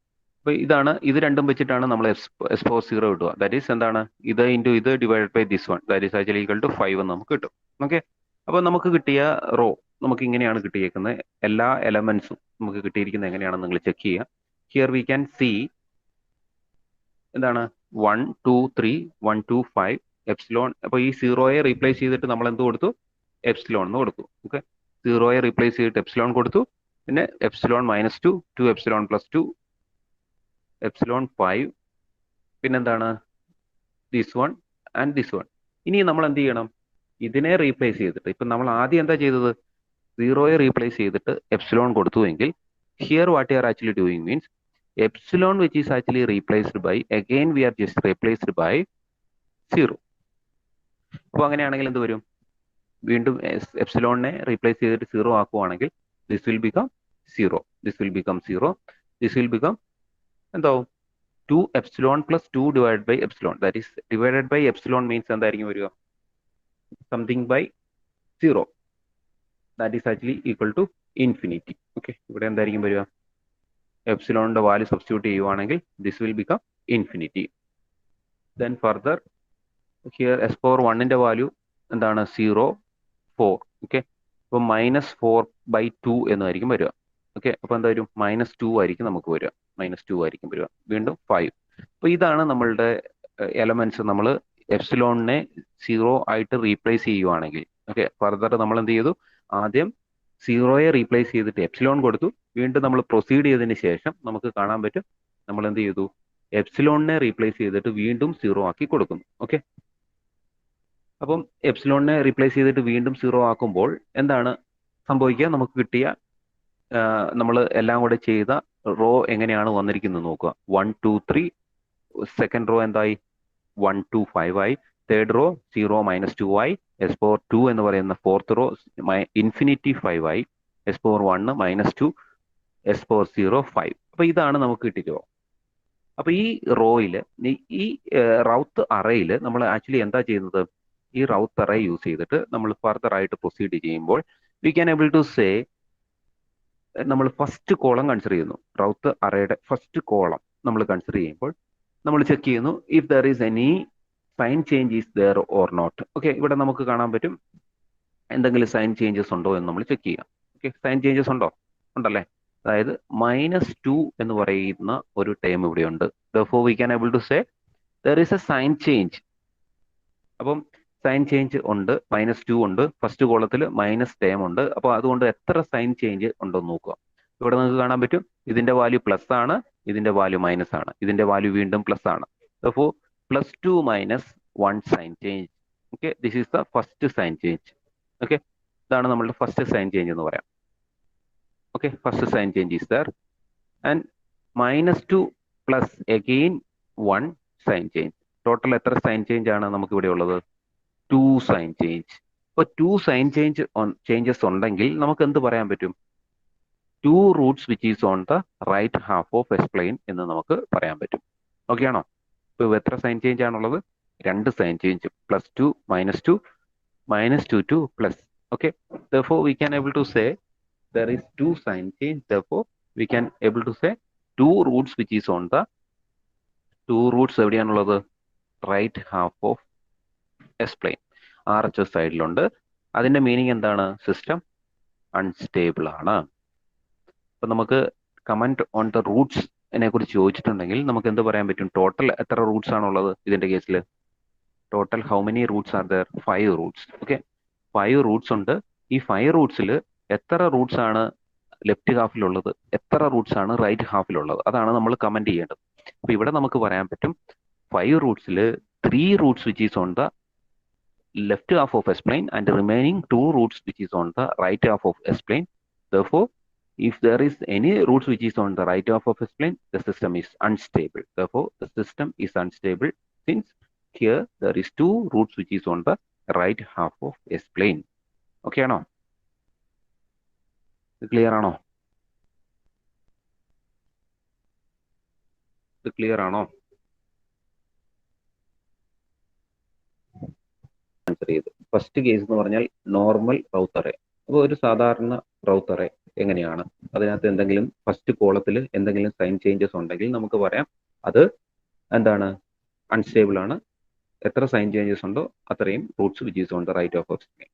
അപ്പൊ ഇതാണ്, ഇത് രണ്ടും വെച്ചിട്ടാണ് നമ്മൾ എസ് പവർ 0 കിട്ടുക. ദാറ്റ് ഈസ് എന്താണ്? ഇത് ഇൻറ്റു ഇത് divide by this one, that is actually equal to 5 എന്ന് നമുക്ക് കിട്ടും. ഓക്കെ, അപ്പൊ നമുക്ക് കിട്ടിയ റോ നമുക്ക് ഇങ്ങനെയാണ് കിട്ടിയേക്കുന്നത്. എല്ലാ എലമെന്റ്സും നമുക്ക് കിട്ടിയിരിക്കുന്നത് എങ്ങനെയാണെന്ന് നിങ്ങൾ ചെക്ക് ചെയ്യുക. ഹിയർ വി ക്യാൻ സി എന്താണ്? 1 2 3 1 2 5 എപ്സിലോൺ. അപ്പൊ ഈ 0യെ റീപ്ലേസ് ചെയ്തിട്ട് നമ്മൾ എന്ത് കൊടുത്തു? എപ്സിലോൺ എന്ന് കൊടുത്തു. ഓക്കെ, 0യെ റീപ്ലേസ് ചെയ്തിട്ട് എപ്സിലോൺ കൊടുത്തു. പിന്നെ എപ്സിലോൺ -2 2 എപ്സിലോൺ പ്ലസ് 2 എപ്സിലോൺ 5, പിന്നെന്താണ്? This one and this one. ഇനി നമ്മൾ എന്ത് ചെയ്യണം? ഇതിനെ റീപ്ലേസ് ചെയ്തിട്ട്, ഇപ്പൊ നമ്മൾ ആദ്യം എന്താ ചെയ്തത്? 0യെ റീപ്ലേസ് ചെയ്തിട്ട് എപ്സിലോൺ കൊടുത്തു എങ്കിൽ here what you are actually doing means epsilon which is actually replaced by again we are just replaced by 0. അപ്പോൾ അങ്ങനെയാണെങ്കിൽ എന്ത് വരും? വീണ്ടും എപ്സിലോണിനെ റീപ്ലേസ് ചെയ്തിട്ട് 0 ആക്കുവാണെങ്കിൽ this will become 0, this will become 0, this will become എന്താവും? 2 epsilon plus 2 divide by epsilon. That is divided by epsilon means എന്തായിരിക്കും വരിക? Something by 0. That is actually equal to infinity. Okay, ഇവിടെ എന്തായിരിക്കും വരിക? എപ്സിലോണിന്റെ വാല്യൂ സബ്സ്റ്റിറ്റ്യൂട്ട് ചെയ്യുവാണെങ്കിൽ this will become infinity. Then further here s power 1ന്റെ value എന്താണ്? 0, 4. Okay, അപ്പോൾ -4/2 എന്നായിരിക്കും വരിക. ഓക്കെ, അപ്പോൾ എന്താ വരും? -2 ആയിരിക്കും നമുക്ക് വരിക. -2 ആയിരിക്കും വരിക. വീണ്ടും 5. അപ്പോൾ ഇതാണ് നമ്മളുടെ എലമെന്റ്സ്. നമ്മൾ എപ്സിലോണിനെ 0 ആയിട്ട് റീപ്ലേസ് ചെയ്യുവാണെങ്കിൽ, ഓക്കെ, ഫർദർ നമ്മൾ എന്ത് ചെയ്തു? ആദ്യം 0യെ റീപ്ലേസ് ചെയ്തിട്ട് എപ്സിലോൺ കൊടുത്തു. വീണ്ടും നമ്മൾ പ്രൊസീഡ് ചെയ്തതിന് ശേഷം നമുക്ക് കാണാൻ പറ്റും നമ്മൾ എന്ത് ചെയ്തു? എപ്സിലോണിനെ റീപ്ലേസ് ചെയ്തിട്ട് വീണ്ടും 0 ആക്കി കൊടുക്കുന്നു. ഓക്കെ, അപ്പം എപ്സിലോണിനെ റീപ്ലേസ് ചെയ്തിട്ട് വീണ്ടും 0 ആക്കുമ്പോൾ എന്താണ് സംഭവിക്കുക? നമുക്ക് കിട്ടിയ നമ്മൾ എല്ലാം കൂടെ ചെയ്ത റോ എങ്ങനെയാണ് വന്നിരിക്കുന്നത് നോക്കുക. 1 2 3. സെക്കൻഡ് റോ എന്തായി? 1 2 5 ആയി. തേർഡ് റോ 0 -2 ആയി. എസ് പവർ 2 എന്ന് പറയുന്ന ഫോർത്ത് റോ ഇൻഫിനിറ്റി 5 ആയി. S power 1 -2, S power 0 5. അപ്പൊ ഇതാണ് നമുക്ക് കിട്ടിയ റോ. അപ്പൊ ഈ റോയില് ഈ റൗത്ത് അറേയിൽ നമ്മൾ ആക്ച്വലി എന്താ ചെയ്യുന്നത്? ഈ റൗത്ത് അറേ യൂസ് ചെയ്തിട്ട് നമ്മൾ ഫർദർ ആയിട്ട് പ്രൊസീഡ് ചെയ്യുമ്പോൾ we can able to say, നമ്മൾ ഫസ്റ്റ് കോളം കൺസിഡർ ചെയ്യുന്നു. റൗത്ത് അറേയുടെ ഫസ്റ്റ് കോളം നമ്മൾ കൺസിഡർ ചെയ്യുമ്പോൾ നമ്മൾ ചെക്ക് ചെയ്യുന്നു if there is any sign change is there or not. Okay, ഇവിടെ നമുക്ക് കാണാൻ പറ്റും എന്തെങ്കിലും സൈൻ ചേഞ്ചസ് ഉണ്ടോ എന്ന് നമ്മൾ ചെക്ക് ചെയ്യാം. ഓക്കെ, സൈൻ ചേഞ്ചസ് ഉണ്ടോ? ഉണ്ടല്ലേ. അതായത് -2 എന്ന് പറയുന്ന ഒരു ടേം ഇവിടെയുണ്ട്. therefore we can able to say there is a sign change. അപ്പം സൈൻ ചേഞ്ച് ഉണ്ട്, -2 ഉണ്ട്, ഫസ്റ്റ് കോളത്തിൽ മൈനസ് ടേം ഉണ്ട്. അപ്പോൾ അതുകൊണ്ട് എത്ര സൈൻ ചേഞ്ച് ഉണ്ടെന്ന് നോക്കുക. ഇവിടെ നിങ്ങൾക്ക് കാണാൻ പറ്റും ഇതിന്റെ വാല്യൂ പ്ലസ് ആണ്, ഇതിന്റെ വാല്യൂ മൈനസ് ആണ്, ഇതിന്റെ വാല്യൂ വീണ്ടും പ്ലസ് ആണ്. therefore +2 - 1 sign change. Okay, this is the first sign change. Okay, ഇതാണ് നമ്മളുടെ ഫസ്റ്റ് സൈൻ ചേഞ്ച് എന്ന് പറയാം. Okay, first sign change is there and -2 plus again 1 sign change. Total എത്ര സൈൻ ചേഞ്ച് ആണ് നമുക്ക് ഇവിടെ ഉള്ളത്? 2 സൈൻ ചേഞ്ച്. ഇപ്പൊ 2 സൈൻ ചേഞ്ചസ് ഉണ്ടെങ്കിൽ നമുക്ക് എന്ത് പറയാൻ പറ്റും? 2 roots which is on the right half of S plane എന്ന് നമുക്ക് പറയാൻ പറ്റും. ഓക്കെ ആണോ? ഇപ്പൊ എത്ര സൈൻ ചേഞ്ച് ആണുള്ളത്? 2 sign change. +2 -2 -2 to plus. Okay, therefore we can able to say there is 2 sign change. Therefore we can able to say 2 roots which is on the 2 roots എവിടെയാണുള്ളത്? Right half of S plane, RHS സൈഡിലുണ്ട്. അതിന്റെ meaning എന്താണ്? System unstable ആണ്. അപ്പൊ നമുക്ക് comment on the Roots നെ കുറിച്ച് ചോദിച്ചിട്ടുണ്ടെങ്കിൽ നമുക്ക് എന്ത് പറയാൻ പറ്റും? ടോട്ടൽ എത്ര റൂട്ട്സ് ആണുള്ളത് ഇതിന്റെ കേസിൽ? Total how many roots are there? 5 Roots. Okay, 5 Roots ഉണ്ട്. ഈ 5 റൂട്ട്സിൽ എത്ര റൂട്ട്സ് ആണ് ലെഫ്റ്റ് ഹാഫിലുള്ളത്, എത്ര റൂട്ട്സ് ആണ് റൈറ്റ് ഹാഫിലുള്ളത്? അതാണ് നമ്മൾ കമന്റ് ചെയ്യേണ്ടത്. അപ്പൊ ഇവിടെ നമുക്ക് പറയാൻ പറ്റും 5 റൂട്ട്സിൽ 3 roots which is on the left half of S plane and remaining 2 roots which is on the right half of S plane. therefore if there is any roots which is on the right half of S plane, the system is unstable. Therefore the system is unstable since here there is 2 roots which is on the right half of S plane. Okay ആണോ? Clear ആണോ? ഇത് clear ആണോ? Answer ചെയ്ത് first case എന്ന് പറഞ്ഞാൽ normal Routh array. അപ്പോൾ ഒരു സാധാരണ റൗത്ത് അറേ എങ്ങനെയാണ്? അതിനകത്ത് എന്തെങ്കിലും ഫസ്റ്റ് കോളത്തിൽ എന്തെങ്കിലും സൈൻ ചേഞ്ചസ് ഉണ്ടെങ്കിൽ നമുക്ക് പറയാം അത് എന്താണ്? അൺസ്റ്റേബിൾ ആണ്. എത്ര സൈൻ ചേഞ്ചസ് ഉണ്ടോ അത്രയും roots which is on the right of S plane.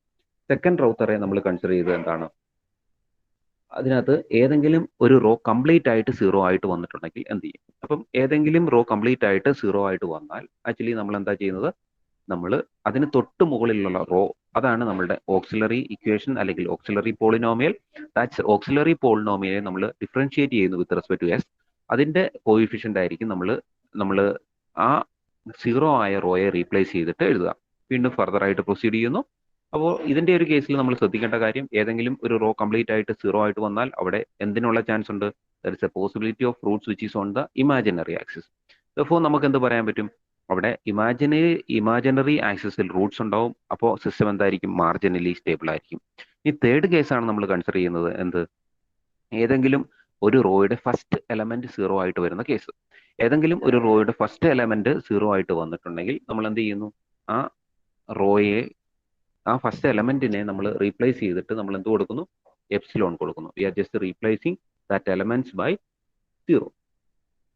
Second Routh array നമ്മൾ കൺസിഡർ ചെയ്തത് എന്താണ്? അതിനകത്ത് ഏതെങ്കിലും ഒരു റോ കംപ്ലീറ്റ് ആയിട്ട് 0 ആയിട്ട് വന്നിട്ടുണ്ടെങ്കിൽ എന്ത് ചെയ്യും? അപ്പം ഏതെങ്കിലും റോ കംപ്ലീറ്റ് ആയിട്ട് 0 ആയിട്ട് വന്നാൽ ആക്ച്വലി നമ്മൾ എന്താ ചെയ്യുന്നത്? നമ്മൾ അതിന് തൊട്ട് മുകളിലുള്ള റോ, അതാണ് നമ്മളുടെ ഓക്സിലറി ഇക്വേഷൻ അല്ലെങ്കിൽ ഓക്സിലറി പോളിനോമിയൽ. ദാറ്റ്സ് ഓക്സിലറി പോളിനോമിയലെ നമ്മൾ ഡിഫറൻഷിയേറ്റ് ചെയ്യുന്നു വിത്ത് റെസ്പെക്ട് ടു എസ്. അതിന്റെ കോയിഫിഷ്യന്റ് ആയിരിക്കും നമ്മൾ ആ 0 ആയ റോയെ റീപ്ലേസ് ചെയ്തിട്ട് എഴുതുക. വീണ്ടും ഫർദർ ആയിട്ട് പ്രൊസീഡ് ചെയ്യുന്നു. അപ്പോൾ ഇതിന്റെ ഒരു കേസിൽ നമ്മൾ ശ്രദ്ധിക്കേണ്ട കാര്യം, ഏതെങ്കിലും ഒരു റോ കംപ്ലീറ്റ് ആയിട്ട് 0 ആയിട്ട് വന്നാൽ അവിടെ എന്തിനുള്ള ചാൻസ് ഉണ്ട്? There is A possibility of Roots which is on the imaginary axis. അപ്പോൾ നമുക്ക് എന്ത് പറയാൻ പറ്റും? അവിടെ ഇമാജിനറി ആക്സിസിൽ റൂട്ട്സ് ഉണ്ടാവും. അപ്പോൾ സിസ്റ്റം എന്തായിരിക്കും? മാർജിനലി സ്റ്റേബിൾ ആയിരിക്കും. ഈ തേർഡ് കേസാണ് നമ്മൾ കൺസിഡർ ചെയ്യുന്നത്. എന്ത്? ഏതെങ്കിലും ഒരു റോയുടെ ഫസ്റ്റ് എലമെന്റ് 0 ആയിട്ട് വരുന്ന കേസ്. ഏതെങ്കിലും ഒരു റോയുടെ ഫസ്റ്റ് എലമെന്റ് 0 ആയിട്ട് വന്നിട്ടുണ്ടെങ്കിൽ നമ്മൾ എന്ത് ചെയ്യുന്നു? ആ റോയെ, ആ ഫസ്റ്റ് എലമെന്റിനെ നമ്മൾ റീപ്ലേസ് ചെയ്തിട്ട് നമ്മൾ എന്ത് കൊടുക്കുന്നു? എപ്സിലോൺ കൊടുക്കുന്നു. We are just replacing that elements by 0.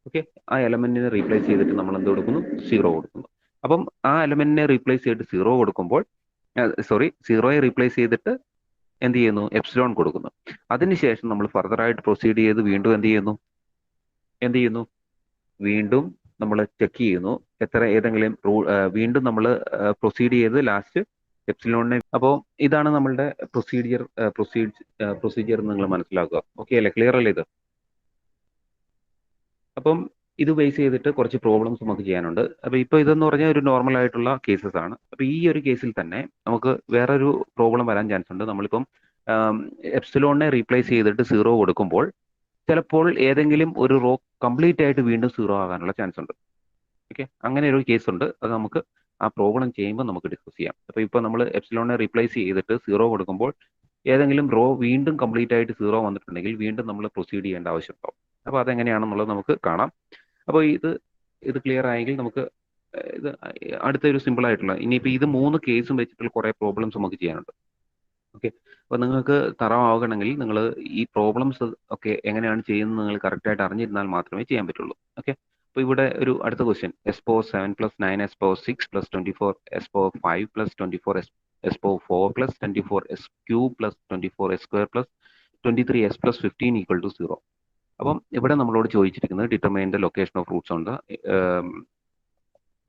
Okay, ആ എലമെന്റിനെ റീപ്ലേസ് ചെയ്തിട്ട് നമ്മൾ എന്ത് കൊടുക്കുന്നു? 0 കൊടുക്കുന്നു. അപ്പം ആ എലമെന്റിനെ റീപ്ലേസ് ചെയ്തിട്ട് 0 കൊടുക്കുമ്പോൾ, സോറി, 0യെ റീപ്ലേസ് ചെയ്തിട്ട് എന്ത് ചെയ്യുന്നു? എപ്സിലോൺ കൊടുക്കുന്നു. അതിനുശേഷം നമ്മൾ ഫർദർ ആയിട്ട് പ്രൊസീഡ് ചെയ്ത് വീണ്ടും എന്ത് ചെയ്യുന്നു? വീണ്ടും നമ്മൾ ചെക്ക് ചെയ്യുന്നു ഏതെങ്കിലും വീണ്ടും നമ്മൾ പ്രൊസീഡ് ചെയ്ത് ലാസ്റ്റ് എപ്സിലോണിനെ. അപ്പോൾ ഇതാണ് നമ്മളുടെ പ്രൊസീജിയർ നിങ്ങൾ മനസ്സിലാക്കുക. ഓക്കെ അല്ലേ? ക്ലിയർ അല്ലേ ഇത്? അപ്പം ഇത് ബേസ് ചെയ്തിട്ട് കുറച്ച് പ്രോബ്ലംസ് നമുക്ക് ചെയ്യാനുണ്ട്. അപ്പൊ ഇപ്പൊ ഇതെന്ന് പറഞ്ഞാൽ ഒരു നോർമൽ ആയിട്ടുള്ള കേസസ് ആണ്. അപ്പൊ ഈ ഒരു കേസിൽ തന്നെ നമുക്ക് വേറൊരു പ്രോബ്ലം വരാൻ ചാൻസ് ഉണ്ട്. നമ്മളിപ്പം എപ്സിലോണിനെ റീപ്ലേസ് ചെയ്തിട്ട് 0 കൊടുക്കുമ്പോൾ ചിലപ്പോൾ ഏതെങ്കിലും ഒരു റോ കംപ്ലീറ്റ് ആയിട്ട് വീണ്ടും 0 ആകാനുള്ള ചാൻസ് ഉണ്ട്. ഓക്കെ, അങ്ങനെ ഒരു കേസ് ഉണ്ട്. അത് നമുക്ക് ആ പ്രോബ്ലം ചെയ്യുമ്പോൾ നമുക്ക് ഡിസ്കസ് ചെയ്യാം. അപ്പൊ ഇപ്പൊ നമ്മൾ എപ്സിലോണിനെ റീപ്ലേസ് ചെയ്തിട്ട് 0 കൊടുക്കുമ്പോൾ ഏതെങ്കിലും റോ വീണ്ടും കംപ്ലീറ്റ് ആയിട്ട് 0 വന്നിട്ടുണ്ടെങ്കിൽ വീണ്ടും നമ്മൾ പ്രൊസീഡ് ചെയ്യേണ്ട ആവശ്യമുണ്ടാവും. അപ്പോൾ അതെങ്ങനെയാണെന്നുള്ളത് നമുക്ക് കാണാം. അപ്പോൾ ഇത് ക്ലിയർ ആയെങ്കിൽ നമുക്ക് ഇത് അടുത്തൊരു സിമ്പിൾ ആയിട്ടുള്ള, ഇനിയിപ്പോൾ ഇത് 3 കേസും വെച്ചിട്ടുള്ള കുറേ പ്രോബ്ലംസ് നമുക്ക് ചെയ്യാനുണ്ട്. ഓക്കെ, അപ്പോൾ നിങ്ങൾക്ക് തറവാകണമെങ്കിൽ നിങ്ങൾ ഈ പ്രോബ്ലംസ് ഒക്കെ എങ്ങനെയാണ് ചെയ്യുന്നത് നിങ്ങൾ കറക്റ്റായിട്ട് അറിഞ്ഞിരുന്നാൽ മാത്രമേ ചെയ്യാൻ പറ്റുള്ളൂ. ഓക്കെ, അപ്പോൾ ഇവിടെ ഒരു അടുത്ത question, S power 7 + 9 S power 6 + 24 S power 5 + 24 S power 4 + 24 S cube + 24 S square + 23 S + 15 = 0. അപ്പം ഇവിടെ നമ്മളോട് ചോദിച്ചിരിക്കുന്നത് determine the location of roots on the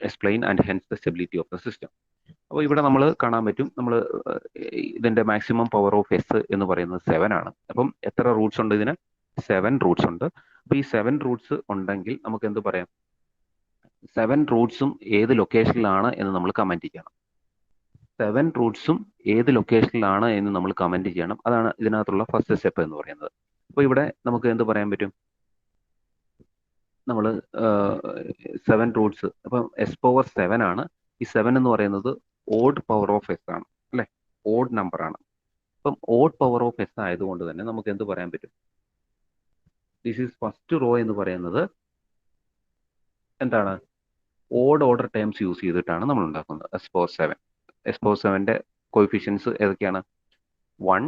explain and hence the stability of the system. അപ്പോൾ ഇവിടെ നമ്മൾ കാണാൻ പറ്റും, നമ്മൾ ഇതിന്റെ മാക്സിമം പവർ ഓഫ് എസ് എന്ന് പറയുന്നത് 7 ആണ്. അപ്പം എത്ര റൂട്ട്സ് ഉണ്ട് ഇതിന്? 7 റൂട്ട്സ് ഉണ്ട്. അപ്പൊ ഈ 7 റൂട്ട്സ് ഉണ്ടെങ്കിൽ നമുക്ക് എന്ത് പറയാം? 7 റൂട്ട്സും ഏത് ലൊക്കേഷനിലാണ് എന്ന് നമ്മൾ കമന്റ് ചെയ്യണം. 7 റൂട്ട്സും ഏത് ലൊക്കേഷനിലാണ് എന്ന് നമ്മൾ കമന്റ് ചെയ്യണം. അതാണ് ഇതിനകത്തുള്ള ഫസ്റ്റ് സ്റ്റെപ്പ് എന്ന് പറയുന്നത്. അപ്പൊ ഇവിടെ നമുക്ക് എന്ത് പറയാൻ പറ്റും? നമ്മൾ 7 റൂട്ട്സ്, അപ്പം എസ് പവർ 7 ആണ്. ഈ 7 എന്ന് പറയുന്നത് ഓഡ് പവർ ഓഫ് എസ് ആണ്, അല്ലെ? ഓഡ് നമ്പർ ആണ്. അപ്പം ഓഡ് പവർ ഓഫ് എസ് ആയതുകൊണ്ട് തന്നെ നമുക്ക് എന്ത് പറയാൻ പറ്റും? ദിസ് ഈസ് ഫസ്റ്റ് റോ എന്ന് പറയുന്നത് എന്താണ്? ഓഡ് ഓർഡർ ടേംസ് യൂസ് ചെയ്തിട്ടാണ് നമ്മൾ ഉണ്ടാക്കുന്നത്. എസ് പവർ 7, എസ് പവർ 7ന്റെ കോയിഫിഷ്യൻസ് ഏതൊക്കെയാണ്? 1,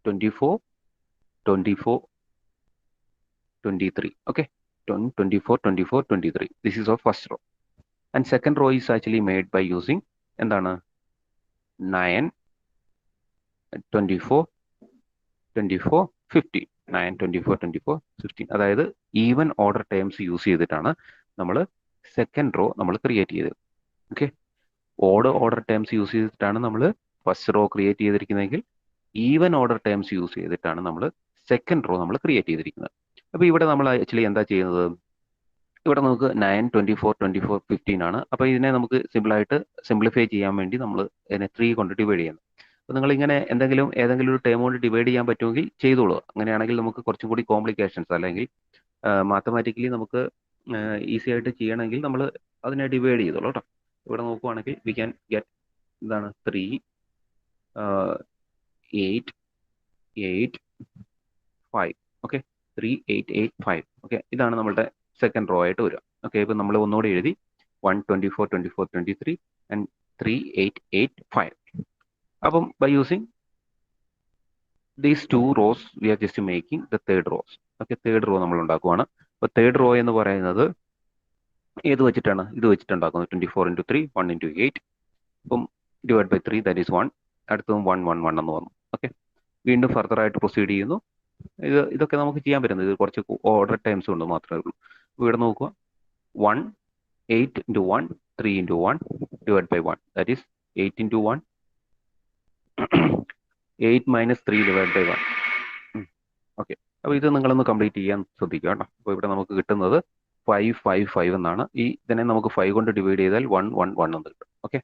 24, 24, 23. Okay, 24, 24, 23. This is our first row. And second row is actually made by using എന്താണ്? 9, 24, 24, 15. 9, 24, 24, 15. അതായത് ഈവൻ ഓർഡർ ടേംസ് യൂസ് ചെയ്തിട്ടാണ് നമ്മൾ സെക്കൻഡ് റോ നമ്മൾ ക്രിയേറ്റ് ചെയ്തത്. Okay, odd order terms use ചെയ്തിട്ടാണ് നമ്മൾ ഫസ്റ്റ് റോ ക്രിയേറ്റ് ചെയ്തിരിക്കുന്നതെങ്കിൽ ഈവൻ ഓർഡർ ടേംസ് യൂസ് ചെയ്തിട്ടാണ് നമ്മൾ സെക്കൻഡ് റോ നമ്മൾ ക്രിയേറ്റ് ചെയ്തിരിക്കുന്നത്. അപ്പോൾ ഇവിടെ നമ്മൾ ആക്ച്വലി എന്താ ചെയ്യുന്നത്? ഇവിടെ നമുക്ക് 9, 24, 24, 15 ആണ്. അപ്പോൾ ഇതിനെ നമുക്ക് സിമ്പിളായിട്ട് സിംപ്ലിഫൈ ചെയ്യാൻ വേണ്ടി നമ്മൾ ഇതിനെ 3 കൊണ്ട് ഡിവൈഡ് ചെയ്യുന്നു. അപ്പോൾ നിങ്ങൾ ഇങ്ങനെ ഏതെങ്കിലും ഒരു ടേം കൊണ്ട് ഡിവൈഡ് ചെയ്യാൻ പറ്റുമെങ്കിൽ ചെയ്തോളൂ. അങ്ങനെയാണെങ്കിൽ നമുക്ക് കുറച്ചും കൂടി കോംപ്ലിക്കേഷൻസ്, അല്ലെങ്കിൽ മാത്തമാറ്റിക്കലി നമുക്ക് ഈസി ആയിട്ട് ചെയ്യണമെങ്കിൽ നമ്മൾ അതിനെ ഡിവൈഡ് ചെയ്തോളൂ കേട്ടോ. ഇവിടെ നോക്കുവാണെങ്കിൽ വി ക്യാൻ ഗെറ്റ് എന്താണ് 3, 8, 8, 5. ഓക്കെ, 3, 8, 8, 5. ഓക്കെ, ഇതാണ് നമ്മളുടെ സെക്കൻഡ് റോ ആയിട്ട് വരിക. ഓക്കെ, ഇപ്പം നമ്മൾ ഒന്നുകൂടി എഴുതി 1, 24, 24, 23 ആൻഡ് 3, 8, 8, 5. അപ്പം by using these 2 rows we are just making the third rows. Okay, third row നമ്മൾ ഉണ്ടാക്കുവാണ്. അപ്പോൾ തേർഡ് റോ എന്ന് പറയുന്നത് ഏത് വെച്ചിട്ടാണ്? ഇത് വെച്ചിട്ടുണ്ടാക്കുന്നത്. 24 × 3, 1 × 8. അപ്പം ഡിവൈഡ് ബൈ 3, ദാറ്റ് ഈസ് 1. അടുത്തതും 1, 1, 1 എന്ന് വന്നു. ഓക്കെ, വീണ്ടും ഫർദർ ആയിട്ട് പ്രൊസീഡ് ചെയ്യുന്നു. ഇതൊക്കെ നമുക്ക് ചെയ്യാൻ പറ്റുന്നത്, ഇത് കുറച്ച് ഓർഡർ ടൈംസ് കൊണ്ട് മാത്രമേ ഉള്ളൂ. ഇവിടെ നോക്കുക, 1, 8 × 1, 3 × 1 divide by 1, that is 8 × 1, 8 - 3 divide by 1. Okay, അപ്പോൾ ഇത് നിങ്ങളൊന്ന് കംപ്ലീറ്റ് ചെയ്യാൻ ശ്രദ്ധിക്കുക കേട്ടോ. അപ്പോൾ ഇവിടെ നമുക്ക് കിട്ടുന്നത് 5, 5, 5 എന്നാണ്. ഇതിനെ നമുക്ക് 5 കൊണ്ട് ഡിവൈഡ് ചെയ്താൽ 1, 1, 1 എന്ന് കിട്ടും. ഓക്കെ,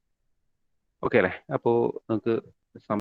ഓക്കെ അല്ലേ? അപ്പോൾ നമുക്ക്